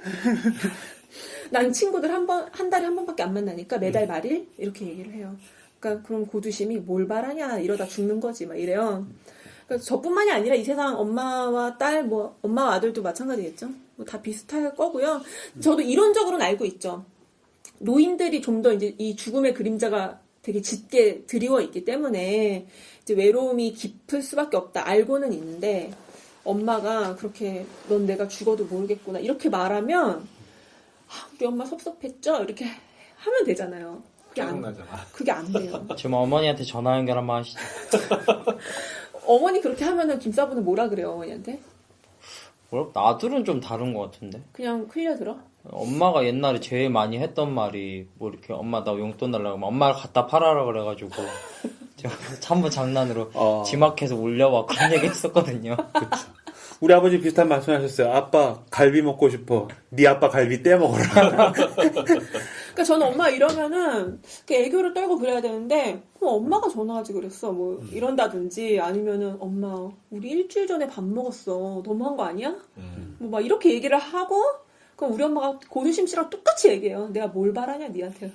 난 친구들 한 달에 한 번밖에 안 만나니까 매달 말일? 이렇게 얘기를 해요. 그러니까 그럼 고두심이 뭘 바라냐 이러다 죽는 거지 막 이래요. 그러니까 저뿐만이 아니라 이 세상 엄마와 딸, 뭐 엄마와 아들도 마찬가지겠죠. 뭐 다 비슷할 거고요. 저도 이론적으로는 알고 있죠. 노인들이 좀 더 이제 이 죽음의 그림자가 되게 짙게 드리워 있기 때문에 이제 외로움이 깊을 수밖에 없다. 알고는 있는데 엄마가 그렇게 넌 내가 죽어도 모르겠구나 이렇게 말하면 우리 엄마 섭섭했죠? 이렇게 하면 되잖아요. 그게 안 돼요. 지금 어머니한테 전화 연결 한번 하시죠. 어머니 그렇게 하면은 김사부는 뭐라 그래요, 어머니한테? 뭐랄까, 아들은 좀 다른 것 같은데. 그냥 흘려들어? 엄마가 옛날에 제일 많이 했던 말이 뭐 이렇게 엄마 나 용돈 달라고 하면 엄마를 갖다 팔아라 그래가지고 제가 한번 장난으로 지막해서 올려와 그런 얘기 했었거든요. 우리 아버지 비슷한 말씀하셨어요. 아빠 갈비 먹고 싶어. 네 아빠 갈비 떼 먹어라. 그러니까 저는 엄마 이러면은 애교를 떨고 그래야 되는데 그럼 엄마가 전화하지 그랬어. 뭐 이런다든지 아니면은 엄마 우리 일주일 전에 밥 먹었어. 너무한 거 아니야? 뭐 막 이렇게 얘기를 하고 그럼 우리 엄마가 고두심 씨랑 똑같이 얘기해요. 내가 뭘 바라냐 니한테.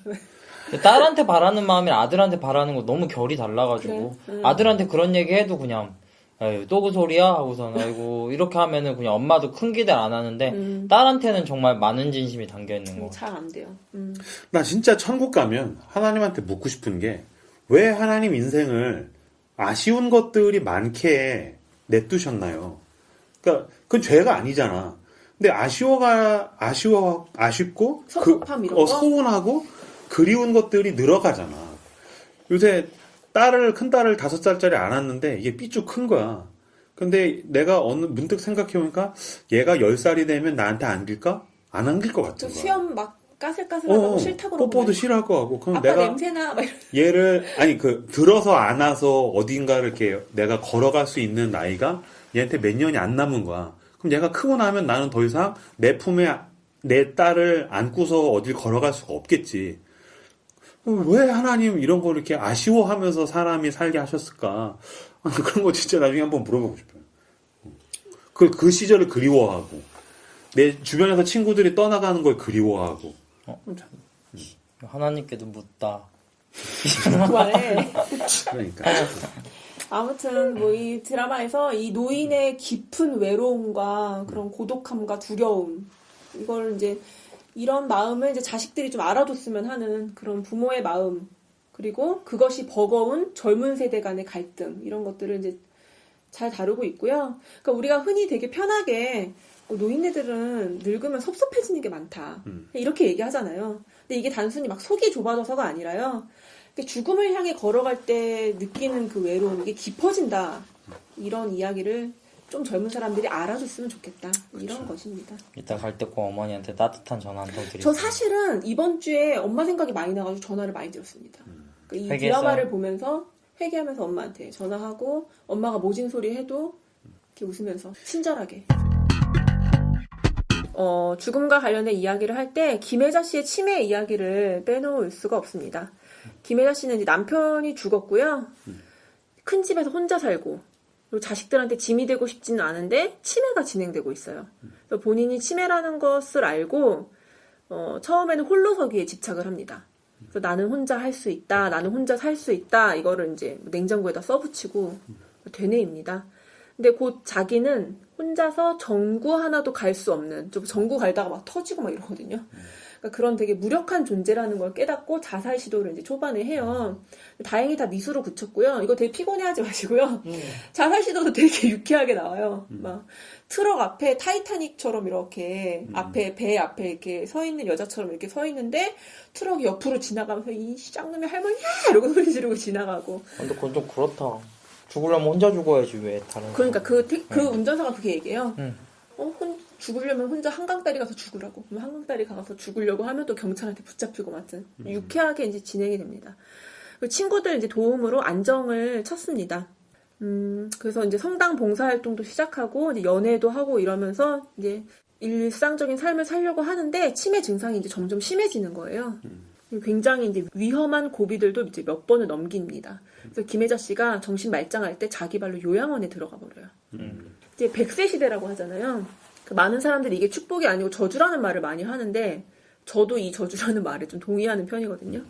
딸한테 바라는 마음이랑 아들한테 바라는 거 너무 결이 달라가지고 그래? 아들한테 그런 얘기 해도 그냥 에이, 또 그 소리야? 하고선 아이고 이렇게 하면은 그냥 엄마도 큰 기대 안 하는데 딸한테는 정말 많은 진심이 담겨 있는 거. 잘 안 돼요. 나 진짜 천국 가면 하나님한테 묻고 싶은 게 왜 하나님 인생을 아쉬운 것들이 많게 내두셨나요? 그러니까 그건 죄가 아니잖아. 근데 아쉽고 섭섭함 이런 거? 서운하고 그리운 것들이 늘어가잖아. 요새 큰 딸을 5살짜리 안았는데 이게 삐쭉 큰 거야. 근데 내가 문득 생각해보니까 얘가 10살이 되면 나한테 안길까? 안 안길 것 같은 거야. 수염 막 까슬까슬하고 싫다고 그러고 뽀뽀도 싫어할 것 같고. 그럼 아빠 내가 냄새나 막 얘를 들어서 안아서 어딘가를 이렇게 내가 걸어갈 수 있는 나이가 얘한테 몇 년이 안 남은 거야. 그럼 얘가 크고 나면 나는 더 이상 내 품에 내 딸을 안고서 어딜 걸어갈 수가 없겠지. 왜 하나님 이런 걸 이렇게 아쉬워하면서 사람이 살게 하셨을까? 그런 거 진짜 나중에 한번 물어보고 싶어요. 그 시절을 그리워하고 내 주변에서 친구들이 떠나가는 걸 그리워하고. 하나님께도 묻다. 그만해. 그러니까. 아무튼 뭐 이 드라마에서 이 노인의 깊은 외로움과 그런 고독함과 두려움 이걸 이제 이런 마음을 이제 자식들이 좀 알아줬으면 하는 그런 부모의 마음 그리고 그것이 버거운 젊은 세대 간의 갈등 이런 것들을 이제 잘 다루고 있고요. 그러니까 우리가 흔히 되게 편하게 노인네들은 늙으면 섭섭해지는 게 많다 이렇게 얘기하잖아요. 근데 이게 단순히 막 속이 좁아져서가 아니라요. 죽음을 향해 걸어갈 때 느끼는 그 외로움 이게 깊어진다 이런 이야기를 좀 젊은 사람들이 알아줬으면 좋겠다 이런 것입니다. 이따 갈 때 꼭 어머니한테 따뜻한 전화 한 통 드릴게요. 저 사실은 이번 주에 엄마 생각이 많이 나가지고 전화를 많이 드렸습니다. 그러니까 이 회개했어요? 드라마를 보면서 회개하면서 엄마한테 전화하고 엄마가 모진 소리 해도 이렇게 웃으면서 친절하게 죽음과 관련된 이야기를 할 때 김혜자 씨의 치매 이야기를 빼놓을 수가 없습니다. 김혜자 씨는 이제 남편이 죽었고요. 큰 집에서 혼자 살고 그리고 자식들한테 짐이 되고 싶지는 않은데 치매가 진행되고 있어요. 그래서 본인이 치매라는 것을 알고 처음에는 홀로서기에 집착을 합니다. 그래서 나는 혼자 할 수 있다, 나는 혼자 살 수 있다 이거를 이제 냉장고에다 써붙이고 되뇌입니다. 근데 곧 자기는 혼자서 전구 하나도 갈 수 없는 좀 전구 갈다가 막 터지고 막 이러거든요. 그러니까 그런 되게 무력한 존재라는 걸 깨닫고 자살 시도를 이제 초반에 해요. 다행히 다 미수로 그쳤고요. 이거 되게 피곤해하지 마시고요. 자살 시도도 되게 유쾌하게 나와요. 막 트럭 앞에 타이타닉처럼 이렇게 앞에 배 앞에 이렇게 서 있는 여자처럼 이렇게 서 있는데 트럭이 옆으로 지나가면서 이 쌍놈의 할머니야 이러고 소리 지르고 지나가고. 근데 그건 좀 그렇다. 죽으려면 혼자 죽어야지 왜 다른. 그러니까 그 운전사가 그렇게 얘기해요. 죽으려면 혼자 한강다리 가서 죽으라고. 그럼 한강다리 가서 죽으려고 하면 또 경찰한테 붙잡히고 맞은 유쾌하게 이제 진행이 됩니다. 친구들 이제 도움으로 안정을 찾습니다. 그래서 이제 성당 봉사활동도 시작하고 이제 연애도 하고 이러면서 이제 일상적인 삶을 살려고 하는데 치매 증상이 이제 점점 심해지는 거예요. 굉장히 이제 위험한 고비들도 이제 몇 번을 넘깁니다. 그래서 김혜자 씨가 정신 말짱할 때 자기 발로 요양원에 들어가 버려요. 이제 100세 시대라고 하잖아요. 많은 사람들이 이게 축복이 아니고 저주라는 말을 많이 하는데 저도 이 저주라는 말에 좀 동의하는 편이거든요.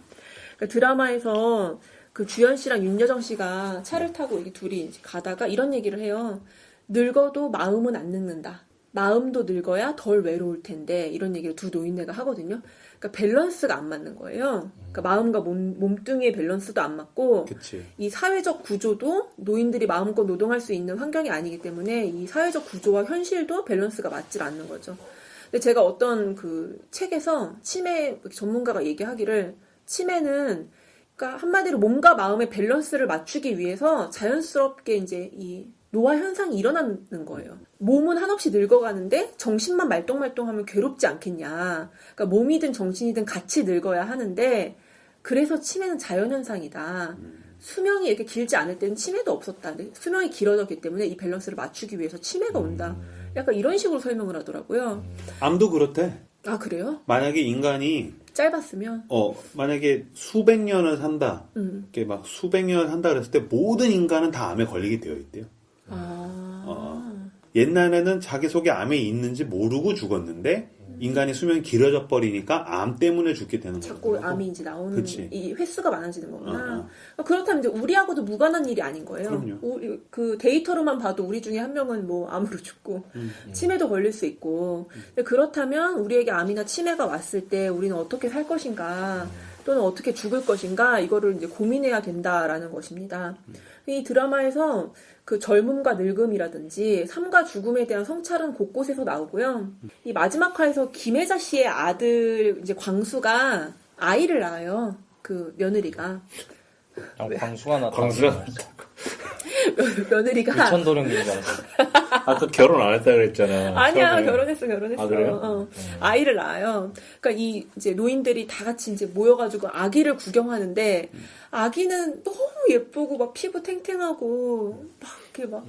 그러니까 드라마에서 그 주연 씨랑 윤여정 씨가 차를 타고 이게 둘이 이제 가다가 이런 얘기를 해요. 늙어도 마음은 안 늙는다. 마음도 늙어야 덜 외로울 텐데 이런 얘기를 두 노인네가 하거든요. 그러니까 밸런스가 안 맞는 거예요. 그러니까 마음과 몸뚱이의 밸런스도 안 맞고 그치. 이 사회적 구조도 노인들이 마음껏 노동할 수 있는 환경이 아니기 때문에 이 사회적 구조와 현실도 밸런스가 맞질 않는 거죠. 근데 제가 어떤 그 책에서 치매 전문가가 얘기하기를 치매는 그러니까 한마디로 몸과 마음의 밸런스를 맞추기 위해서 자연스럽게 이제 이 노화 현상이 일어나는 거예요. 몸은 한없이 늙어가는데 정신만 말똥말똥하면 괴롭지 않겠냐. 그러니까 몸이든 정신이든 같이 늙어야 하는데 그래서 치매는 자연현상이다. 수명이 이렇게 길지 않을 때는 치매도 없었다. 근데 수명이 길어졌기 때문에 이 밸런스를 맞추기 위해서 치매가 온다. 약간 이런 식으로 설명을 하더라고요. 암도 그렇대. 아, 그래요? 만약에 인간이 짧았으면? 만약에 수백 년을 산다. 이렇게 막 수백 년을 산다 그랬을 때 모든 인간은 다 암에 걸리게 되어 있대요. 옛날에는 자기 속에 암이 있는지 모르고 죽었는데 인간이 수명이 길어져 버리니까 암 때문에 죽게 되는 거예요. 자꾸 암이 이제 나오는 그치. 이 횟수가 많아지는 거구나. 그렇다면 이제 우리하고도 무관한 일이 아닌 거예요. 그럼요. 그 데이터로만 봐도 우리 중에 한 명은 뭐 암으로 죽고 치매도 걸릴 수 있고. 근데 그렇다면 우리에게 암이나 치매가 왔을 때 우리는 어떻게 살 것인가 또는 어떻게 죽을 것인가 이거를 이제 고민해야 된다라는 것입니다. 이 드라마에서 그 젊음과 늙음이라든지 삶과 죽음에 대한 성찰은 곳곳에서 나오고요. 이 마지막 화에서 김혜자 씨의 아들 이제 광수가 아이를 낳아요. 그 며느리가 광수가 나타. 광수가 며느리가 유천도령인 줄 알았어. 아까 결혼 안 했다 그랬잖아. 아니야, 처음에. 결혼했어. 아, 그래요? 아이를 낳아요. 그러니까 이 이제 노인들이 다 같이 이제 모여가지고 아기를 구경하는데 아기는 너무 예쁘고 막 피부 탱탱하고 막 이렇게 막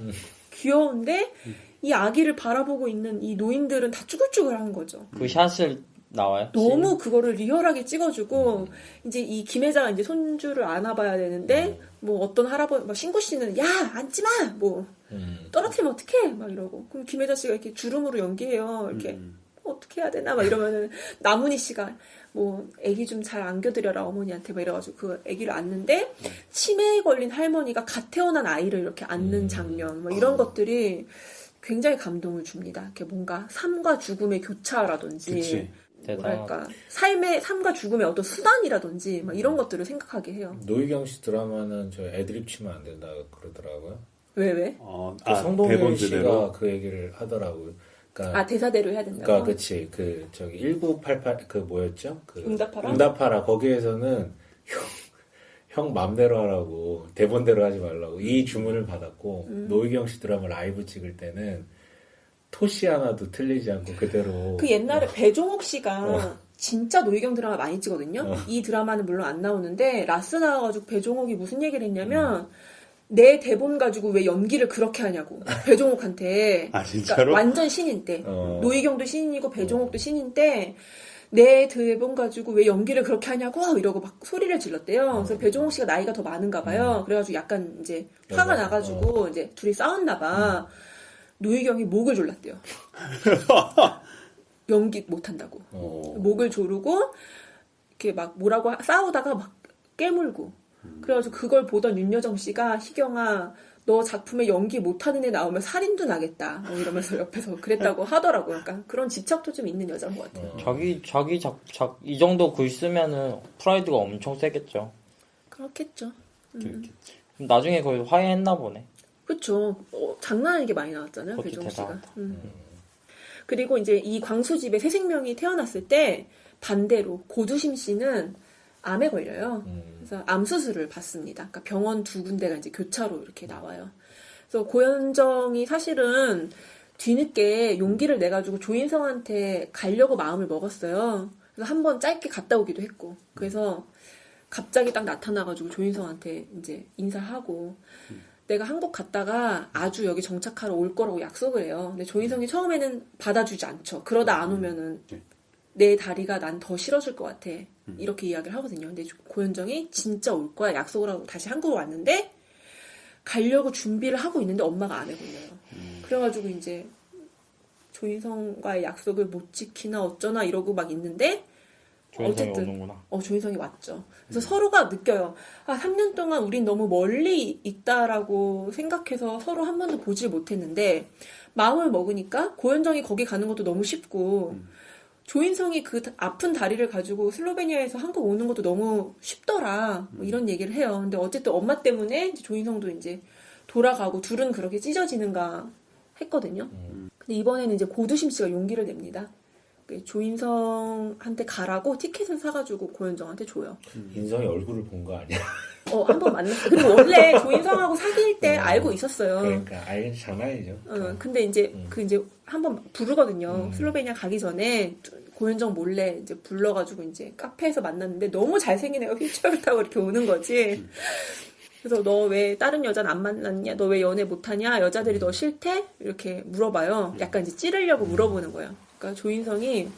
귀여운데 이 아기를 바라보고 있는 이 노인들은 다 쭈글쭈글한 거죠. 그 샷을 나와요? 너무 그거를 리얼하게 찍어주고 이제 이 김혜자가 이제 손주를 안아봐야 되는데 뭐 어떤 할아버지 막 신구 씨는 야 앉지 마 뭐 떨어뜨리면 어떡해 막 이러고 그럼 김혜자 씨가 이렇게 주름으로 연기해요 이렇게 어떻게 해야 되나 막 이러면은 나문희 씨가 뭐 애기 좀 잘 안겨드려라 어머니한테 막 이래가지고 그 애기를 안는데 치매에 걸린 할머니가 갓 태어난 아이를 이렇게 안는 장면 뭐 이런 것들이 굉장히 감동을 줍니다. 이렇게 뭔가 삶과 죽음의 교차라든지 그치. 뭐랄까 삶과 죽음의 어떤 수단이라든지 막 이런 것들을 생각하게 해요. 노희경 씨 드라마는 저 애드립 치면 안 된다 그러더라고요. 왜? 그 성동일 대본 씨가 그대로? 그 얘기를 하더라고요. 그러니까 아 대사대로 해야 된다고? 그러니까 그치 그 저기 1988 그 뭐였죠? 그 응답하라? 응답하라 거기에서는 형 맘대로 하라고 대본대로 하지 말라고 이 주문을 받았고 노희경 씨 드라마 라이브 찍을 때는 토시 하나도 틀리지 않고 그대로 그 옛날에 배종옥 씨가 진짜 노희경 드라마 많이 찍거든요. 이 드라마는 물론 안 나오는데 라스 나와가지고 배종옥이 무슨 얘기를 했냐면 내 대본 가지고 왜 연기를 그렇게 하냐고 배종옥한테. 아, 진짜로? 그러니까 완전 신인 때 노희경도 신인이고 배종옥도 신인 때 내 대본 가지고 왜 연기를 그렇게 하냐고 이러고 막 소리를 질렀대요. 그래서 배종옥 씨가 나이가 더 많은가 봐요. 그래가지고 약간 이제 화가 나가지고 이제 둘이 싸웠나 봐. 노희경이 목을 졸랐대요. 연기 못한다고. 목을 조르고 이렇게 막 뭐라고 싸우다가 막 깨물고. 그래가지고 그걸 보던 윤여정 씨가 희경아 너 작품에 연기 못하는 애 나오면 살인도 나겠다. 뭐 이러면서 옆에서 그랬다고 하더라고요. 약간 그런 집착도 좀 있는 여자인 것 같아요. 자기 이 정도 글 쓰면은 프라이드가 엄청 세겠죠. 그렇겠죠. 나중에 거의 화해했나 보네. 그쵸. 장난 아니게 많이 나왔잖아요. 그것도 배종옥 씨가. 대단하다. 그리고 이제 이 광수집에 새 생명이 태어났을 때 반대로 고두심 씨는 암에 걸려요. 그래서 암 수술을 받습니다. 그러니까 병원 두 군데가 이제 교차로 이렇게 나와요. 그래서 고현정이 사실은 뒤늦게 용기를 내가지고 조인성한테 가려고 마음을 먹었어요. 그래서 한번 짧게 갔다 오기도 했고. 그래서 갑자기 딱 나타나가지고 조인성한테 이제 인사하고 내가 한국 갔다가 아주 여기 정착하러 올 거라고 약속을 해요. 근데 조인성이 처음에는 받아주지 않죠. 그러다 안 오면은 내 다리가 난 더 싫어질 것 같아. 이렇게 이야기를 하거든요. 근데 고현정이 진짜 올 거야. 약속을 하고 다시 한국으로 왔는데 가려고 준비를 하고 있는데 엄마가 암에 걸려요. 그래가지고 이제 조인성과의 약속을 못 지키나 어쩌나 이러고 막 있는데 조인성이 어쨌든 오는구나. 조인성이 왔죠. 그래서 서로가 느껴요. 3년 동안 우린 너무 멀리 있다라고 생각해서 서로 한 번도 보질 못했는데 마음을 먹으니까 고현정이 거기 가는 것도 너무 쉽고 조인성이 그 아픈 다리를 가지고 슬로베니아에서 한국 오는 것도 너무 쉽더라. 뭐 이런 얘기를 해요. 근데 어쨌든 엄마 때문에 이제 조인성도 이제 돌아가고 둘은 그렇게 찢어지는가 했거든요. 근데 이번에는 이제 고두심 씨가 용기를 냅니다. 조인성한테 가라고 티켓을 사가지고 고현정한테 줘요. 인성이 얼굴을 본 거 아니야? 한 번 만났어. 그리고 원래 조인성하고 사귈 때 알고 있었어요. 그러니까 아예 장난이죠. 근데 이제 이제 한 번 부르거든요. 슬로베니아 가기 전에 고현정 몰래 이제 불러가지고 이제 카페에서 만났는데 너무 잘생긴 애가 휠체어를 타고 이렇게 오는 거지. 그래서 너 왜 다른 여자는 안 만났냐? 너 왜 연애 못하냐? 여자들이 너 싫대? 이렇게 물어봐요. 약간 이제 찌르려고 물어보는 거예요. 그러니까 조인성이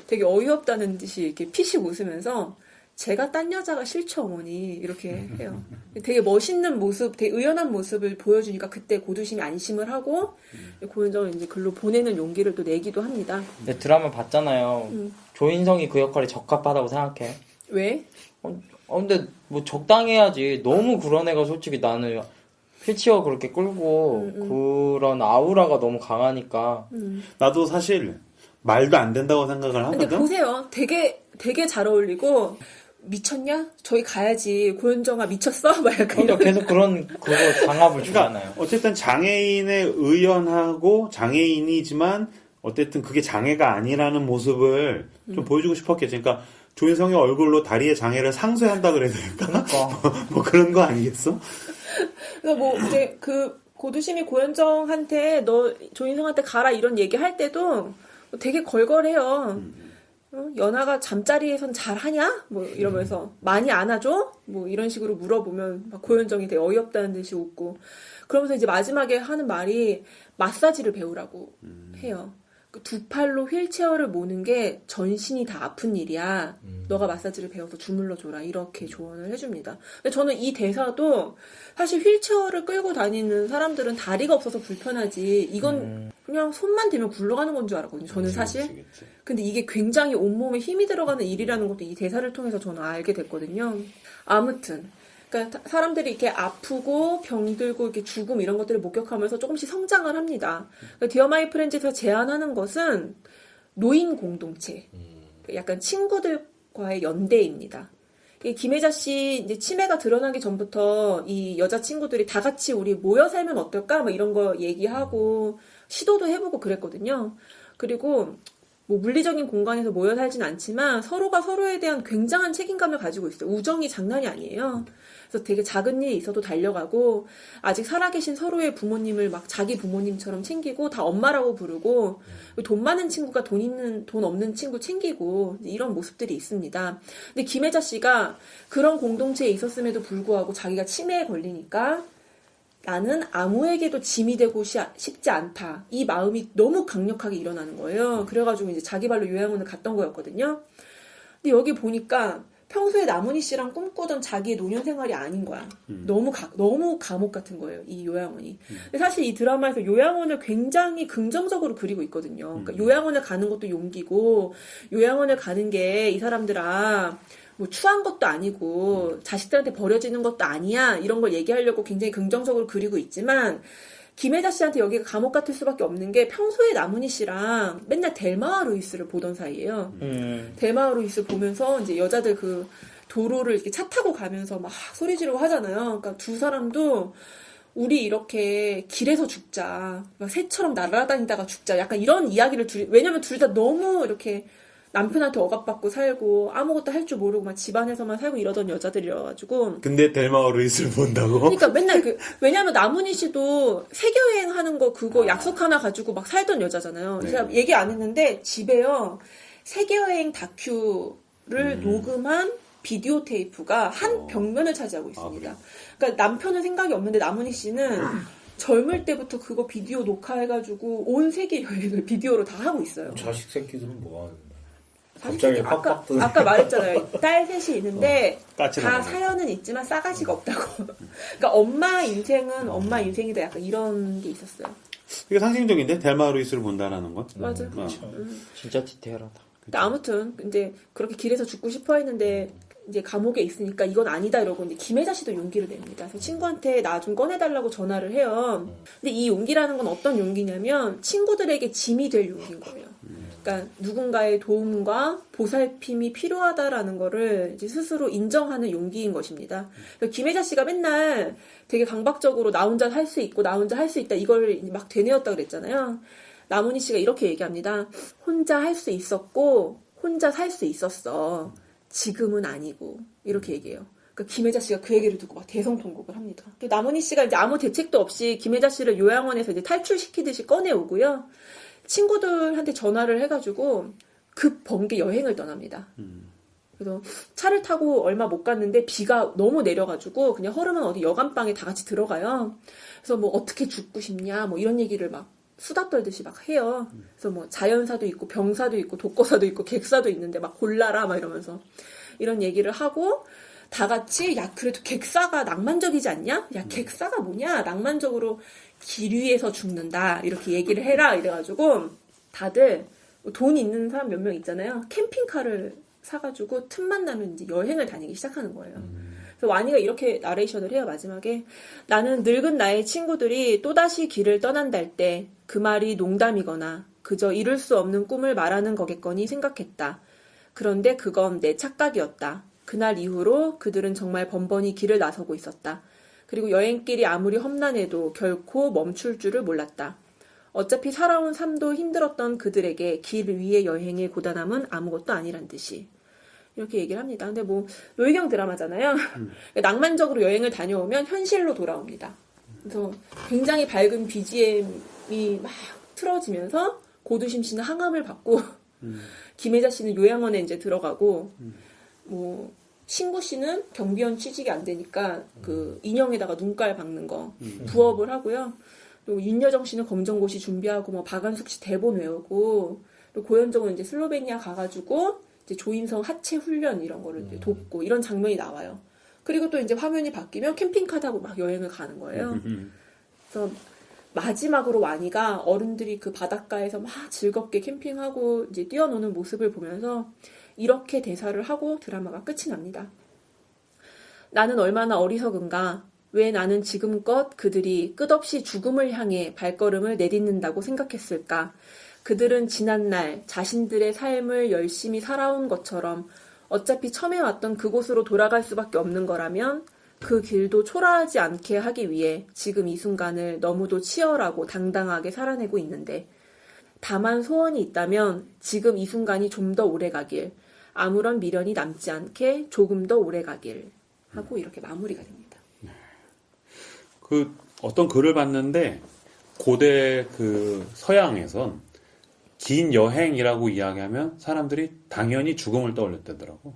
되게 어이없다는 듯이 이렇게 피식 웃으면서 제가 딴 여자가 싫죠, 어머니. 이렇게 해요. 되게 멋있는 모습, 되게 의연한 모습을 보여주니까 그때 고두심이 안심을 하고 고현정을 이제 글로 보내는 용기를 또 내기도 합니다. 근데 드라마 봤잖아요. 조인성이 그 역할에 적합하다고 생각해. 왜? 근데 뭐 적당해야지. 너무 그런 애가 솔직히 나는 휠체어 그렇게 끌고 그런 아우라가 너무 강하니까. 나도 사실 말도 안 된다고 생각을 근데 하거든. 보세요. 되게 잘 어울리고 미쳤냐? 저기 가야지. 고현정아 미쳤어? 막 약간 그러니까 계속 그런 그거 장압을 주잖아요. 어쨌든 장애인의 의연하고 장애인이지만 어쨌든 그게 장애가 아니라는 모습을 좀 보여주고 싶었겠지. 그러니까 조인성의 얼굴로 다리의 장애를 상쇄한다 그래야 될까? 그러니까. 뭐 그런 거 아니겠어? 그래서 뭐 이제 그 고두심이 고현정한테 너 조인성한테 가라 이런 얘기 할 때도 되게 걸걸해요. 연하가 잠자리에선 잘하냐? 뭐 이러면서 많이 안아줘? 뭐 이런 식으로 물어보면 막 고현정이 되게 어이없다는 듯이 웃고 그러면서 이제 마지막에 하는 말이 마사지를 배우라고 해요. 그 두 팔로 휠체어를 모는 게 전신이 다 아픈 일이야. 너가 마사지를 배워서 주물러 줘라. 이렇게 조언을 해줍니다. 근데 저는 이 대사도 사실 휠체어를 끌고 다니는 사람들은 다리가 없어서 불편하지. 이건 그냥 손만 대면 굴러가는 건 줄 알았거든요. 저는 사실. 그치. 근데 이게 굉장히 온몸에 힘이 들어가는 일이라는 것도 이 대사를 통해서 저는 알게 됐거든요. 아무튼. 그러니까 사람들이 이렇게 아프고 병들고 이렇게 죽음 이런 것들을 목격하면서 조금씩 성장을 합니다. 그러니까 디어 마이 프렌즈에서 제안하는 것은 노인 공동체, 약간 친구들과의 연대입니다. 김혜자 씨 이제 치매가 드러나기 전부터 이 여자 친구들이 다 같이 우리 모여 살면 어떨까? 뭐 이런 거 얘기하고 시도도 해보고 그랬거든요. 그리고 뭐 물리적인 공간에서 모여 살진 않지만 서로가 서로에 대한 굉장한 책임감을 가지고 있어요. 우정이 장난이 아니에요. 그래서 되게 작은 일이 있어도 달려가고 아직 살아계신 서로의 부모님을 막 자기 부모님처럼 챙기고 다 엄마라고 부르고 돈 많은 친구가 돈 없는 친구 챙기고 이런 모습들이 있습니다. 근데 김혜자 씨가 그런 공동체에 있었음에도 불구하고 자기가 치매에 걸리니까 나는 아무에게도 짐이 되고 싶지 않다. 이 마음이 너무 강력하게 일어나는 거예요. 그래가지고 이제 자기 발로 요양원을 갔던 거였거든요. 근데 여기 보니까 평소에 나문희 씨랑 꿈꾸던 자기의 노년 생활이 아닌 거야. 너무 감옥 같은 거예요. 이 요양원이. 근데 사실 이 드라마에서 요양원을 굉장히 긍정적으로 그리고 있거든요. 그러니까 요양원을 가는 것도 용기고 요양원을 가는 게 이 사람들아 뭐 추한 것도 아니고 자식들한테 버려지는 것도 아니야 이런 걸 얘기하려고 굉장히 긍정적으로 그리고 있지만 김혜자 씨한테 여기가 감옥 같을 수밖에 없는 게 평소에 나문희 씨랑 맨날 델마와 루이스를 보던 사이예요. 델마와 루이스 보면서 이제 여자들 그 도로를 이렇게 차 타고 가면서 막 소리 지르고 하잖아요. 그러니까 두 사람도 우리 이렇게 길에서 죽자, 막 새처럼 날아다니다가 죽자, 약간 이런 이야기를 왜냐면 둘 다 너무 이렇게 남편한테 억압받고 살고 아무것도 할 줄 모르고 막 집안에서만 살고 이러던 여자들이어가지고. 근데 델마와 루이스를 본다고? 그러니까 맨날 왜냐면 나문희 씨도 세계여행 하는 거 그거 약속 하나 가지고 막 살던 여자잖아요. 네. 제가 얘기 안 했는데 집에요 세계여행 다큐를 녹음한 비디오 테이프가 한 벽면을 차지하고 있습니다. 그러니까 남편은 생각이 없는데 나문희 씨는 젊을 때부터 그거 비디오 녹화해가지고 온 세계 여행을 비디오로 다 하고 있어요. 자식 새끼들은 뭐 하는 거야? 자식 갑자기 새끼 팍팍 뜨네. 아까 말했잖아요. 딸 셋이 있는데 까칠하네. 다 사연은 있지만 싸가지가 없다고. 그러니까 엄마 인생은 엄마 인생이다. 약간 이런 게 있었어요. 이게 상징적인데 델마와 루이스를 본다라는 건. 맞아. 진짜 디테일하다. 근데 아무튼 이제 그렇게 길에서 죽고 싶어 했는데 이제 감옥에 있으니까 이건 아니다 이러고 이제 김혜자 씨도 용기를 냅니다. 그래서 친구한테 나 좀 꺼내달라고 전화를 해요. 근데 이 용기라는 건 어떤 용기냐면 친구들에게 짐이 될 용기인 거예요. 그러니까 누군가의 도움과 보살핌이 필요하다라는 거를 이제 스스로 인정하는 용기인 것입니다. 그래서 김혜자 씨가 맨날 되게 강박적으로 나 혼자 할 수 있고 나 혼자 할 수 있다 이걸 막 되뇌었다 그랬잖아요. 나문희 씨가 이렇게 얘기합니다. 혼자 할 수 있었고 혼자 살 수 있었어. 지금은 아니고 이렇게 얘기해요. 그러니까 김혜자 씨가 그 얘기를 듣고 막 대성통곡을 합니다. 나문희 씨가 이제 아무 대책도 없이 김혜자 씨를 요양원에서 이제 탈출시키듯이 꺼내오고요. 친구들한테 전화를 해가지고 급 번개 여행을 떠납니다. 그래서 차를 타고 얼마 못 갔는데 비가 너무 내려가지고 그냥 허름한 어디 여관방에 다 같이 들어가요. 그래서 뭐 어떻게 죽고 싶냐 뭐 이런 얘기를 막 수다 떨듯이 막 해요. 그래서 뭐 자연사도 있고 병사도 있고 독거사도 있고 객사도 있는데 막 골라라 막 이러면서 이런 얘기를 하고 다 같이 야 그래도 객사가 낭만적이지 않냐? 야 객사가 뭐냐? 낭만적으로 길 위에서 죽는다 이렇게 얘기를 해라 이래가지고 다들 돈 있는 사람 몇 명 있잖아요. 캠핑카를 사가지고 틈만 나면 이제 여행을 다니기 시작하는 거예요. 그래서 와니가 이렇게 나레이션을 해요. 마지막에 나는 늙은 나의 친구들이 또다시 길을 떠난다 할 때 그 말이 농담이거나 그저 이룰 수 없는 꿈을 말하는 거겠거니 생각했다. 그런데 그건 내 착각이었다. 그날 이후로 그들은 정말 번번이 길을 나서고 있었다. 그리고 여행길이 아무리 험난해도 결코 멈출 줄을 몰랐다. 어차피 살아온 삶도 힘들었던 그들에게 길 위의 여행의 고단함은 아무것도 아니란 듯이. 이렇게 얘기를 합니다. 근데 뭐 노희경 드라마잖아요. 낭만적으로 여행을 다녀오면 현실로 돌아옵니다. 그래서 굉장히 밝은 BGM이 막 틀어지면서 고두심 씨는 항암을 받고 김혜자 씨는 요양원에 이제 들어가고 뭐 신구 씨는 경비원 취직이 안 되니까 그 인형에다가 눈깔 박는 거 부업을 하고요. 그리고 윤여정 씨는 검정고시 준비하고 뭐 박한숙 씨 대본 외우고 그리고 고현정은 이제 슬로베니아 가가지고 이제 조인성 하체 훈련 이런 거를 이제 돕고 이런 장면이 나와요. 그리고 또 이제 화면이 바뀌면 캠핑카 타고 막 여행을 가는 거예요. 그래서 마지막으로 와니가 어른들이 그 바닷가에서 막 즐겁게 캠핑하고 이제 뛰어노는 모습을 보면서 이렇게 대사를 하고 드라마가 끝이 납니다. 나는 얼마나 어리석은가. 왜 나는 지금껏 그들이 끝없이 죽음을 향해 발걸음을 내딛는다고 생각했을까. 그들은 지난날 자신들의 삶을 열심히 살아온 것처럼 어차피 처음에 왔던 그곳으로 돌아갈 수밖에 없는 거라면 그 길도 초라하지 않게 하기 위해 지금 이 순간을 너무도 치열하고 당당하게 살아내고 있는데 다만 소원이 있다면 지금 이 순간이 좀 더 오래 가길 아무런 미련이 남지 않게 조금 더 오래 가길 하고 이렇게 마무리가 됩니다. 그 어떤 글을 봤는데 고대 그 서양에선 긴 여행이라고 이야기하면 사람들이 당연히 죽음을 떠올렸다더라고.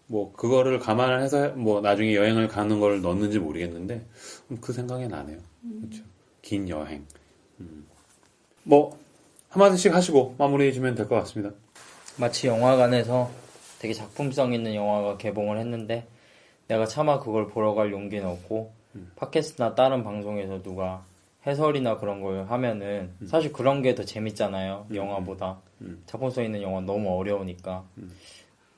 뭐 그거를 감안을 해서 뭐 나중에 여행을 가는 걸 넣었는지 모르겠는데 그 생각이 나네요. 그렇죠. 긴 여행. 뭐 한마디씩 하시고 마무리해 주면 될 것 같습니다. 마치 영화관에서 되게 작품성 있는 영화가 개봉을 했는데 내가 차마 그걸 보러 갈 용기는 없고 팟캐스트나 다른 방송에서 누가 해설이나 그런 걸 하면은 사실 그런 게 더 재밌잖아요. 영화보다. 작품성 있는 영화 너무 어려우니까.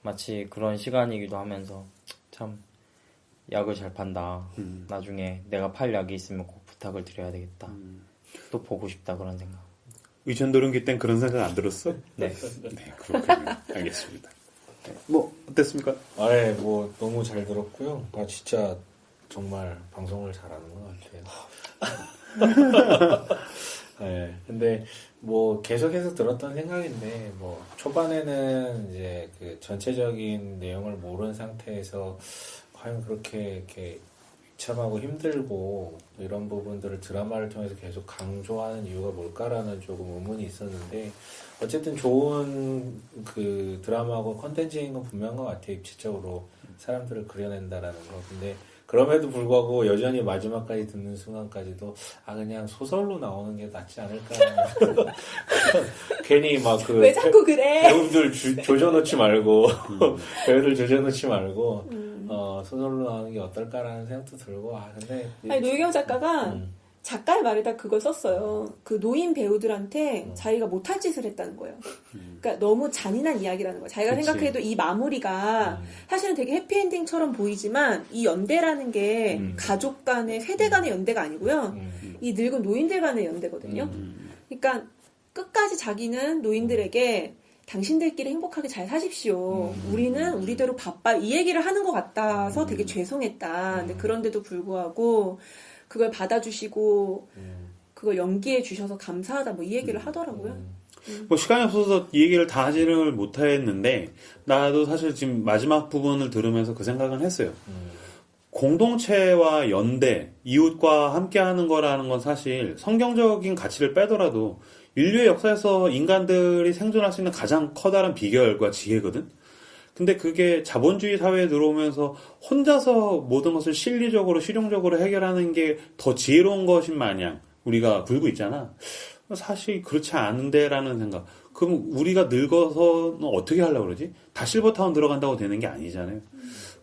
마치 그런 시간이기도 하면서 참 약을 잘 판다. 나중에 내가 팔 약이 있으면 꼭 부탁을 드려야 되겠다. 또 보고 싶다 그런 생각. 의천도른기 땐 그런 생각 안 들었어? 네. 네, 그렇군요. 알겠습니다. 네, 뭐 어땠습니까? 네, 뭐 너무 잘 들었고요. 아 진짜 정말 방송을 잘하는 것 같아요. 네, 근데 뭐 계속해서 들었던 생각인데 뭐 초반에는 이제 그 전체적인 내용을 모르는 상태에서 과연 그렇게 이렇게 비참하고 힘들고 이런 부분들을 드라마를 통해서 계속 강조하는 이유가 뭘까라는 조금 의문이 있었는데 어쨌든 좋은 그 드라마고 컨텐츠인 건 분명한 것 같아요. 입체적으로 사람들을 그려낸다라는 거. 근데 그럼에도 불구하고 여전히 마지막까지 듣는 순간까지도 그냥 소설로 나오는 게 낫지 않을까. 괜히 막 그 왜 자꾸 그래? 배우들 조져놓지 말고 배우들 조져놓지 말고 소설로 나오는 게 어떨까라는 생각도 들고 근데 아니 노희경 작가가 작가의 말에다 그걸 썼어요. 그 노인 배우들한테 자기가 못할 짓을 했다는 거예요. 그러니까 너무 잔인한 이야기라는 거예요. 자기가 그치. 생각해도 이 마무리가 사실은 되게 해피엔딩처럼 보이지만 이 연대라는 게 가족 간의 세대 간의 연대가 아니고요. 이 늙은 노인들 간의 연대거든요. 그러니까 끝까지 자기는 노인들에게 당신들끼리 행복하게 잘 사십시오. 우리는 우리대로 바빠. 이 얘기를 하는 것 같아서 되게 죄송했다. 근데 그런데도 불구하고 그걸 받아주시고 그걸 연기해 주셔서 감사하다 뭐 이 얘기를 하더라고요. 뭐 시간이 없어서 이 얘기를 다 하지를 못했는데 나도 사실 지금 마지막 부분을 들으면서 그 생각은 했어요. 공동체와 연대, 이웃과 함께하는 거라는 건 사실 성경적인 가치를 빼더라도 인류의 역사에서 인간들이 생존할 수 있는 가장 커다란 비결과 지혜거든. 근데 그게 자본주의 사회에 들어오면서 혼자서 모든 것을 실리적으로 실용적으로 해결하는 게 더 지혜로운 것인 마냥 우리가 굴고 있잖아. 사실 그렇지 않은데라는 생각. 그럼 우리가 늙어서는 어떻게 하려고 그러지? 다 실버타운 들어간다고 되는 게 아니잖아요.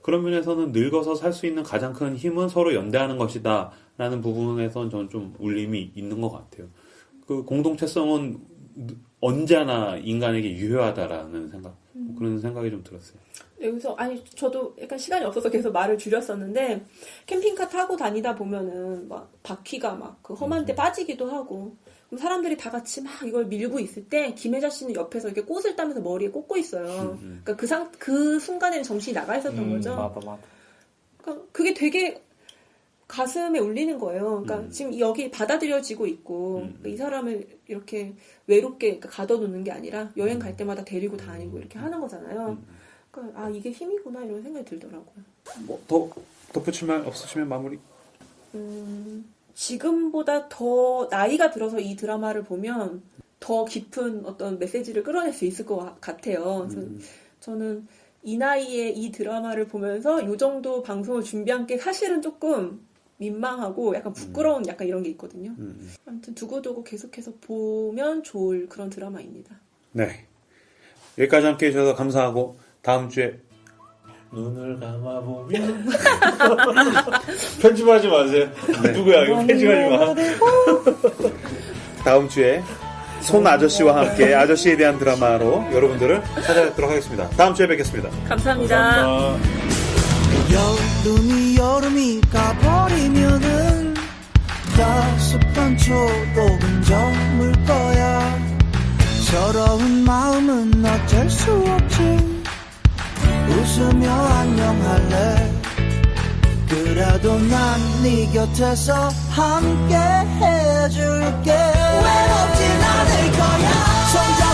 그런 면에서는 늙어서 살 수 있는 가장 큰 힘은 서로 연대하는 것이다 라는 부분에서는 저는 좀 울림이 있는 것 같아요. 그 공동체성은 언제나 인간에게 유효하다라는 생각, 그런 생각이 좀 들었어요. 여기서 아니 저도 약간 시간이 없어서 계속 말을 줄였었는데 캠핑카 타고 다니다 보면은 막 바퀴가 막 그 험한 데 빠지기도 하고 그럼 사람들이 다 같이 막 이걸 밀고 있을 때 김혜자 씨는 옆에서 이렇게 꽃을 따면서 머리에 꽂고 있어요. 그러니까 그 순간에는 정신이 나가 있었던 거죠. 맞아. 그러니까 그게 되게 가슴에 울리는 거예요. 그러니까 지금 여기 받아들여지고 있고 그러니까 이 사람을 이렇게 외롭게 그러니까 가둬놓는 게 아니라 여행 갈 때마다 데리고 다니고 이렇게 하는 거잖아요. 그러니까 아 이게 힘이구나 이런 생각이 들더라고요. 뭐 더 덧붙일 말 없으시면 마무리. 지금보다 더 나이가 들어서 이 드라마를 보면 더 깊은 어떤 메시지를 끌어낼 수 있을 것 같아요. 그래서 저는 이 나이에 이 드라마를 보면서 이 정도 방송을 준비한 게 사실은 조금 민망하고 약간 부끄러운 약간 이런 게 있거든요. 아무튼 두고두고 계속해서 보면 좋을 그런 드라마입니다. 네. 여기까지 함께 해주셔서 감사하고 다음 주에 눈을 감아보면 편집하지 마세요. 누구야 이거 편집하지 마. 다음 주에 손 아저씨와 함께 아저씨에 대한 드라마로 여러분들을 찾아뵙도록 하겠습니다. 다음 주에 뵙겠습니다. 감사합니다. 여름이 가버리면은 따뜻한 초록은 저물 거야. 서러운 마음은 어쩔 수 없지. 웃으며 안녕할래. 그래도 난 네 곁에서 함께 해줄게. 외롭진 않을 거야. 손잡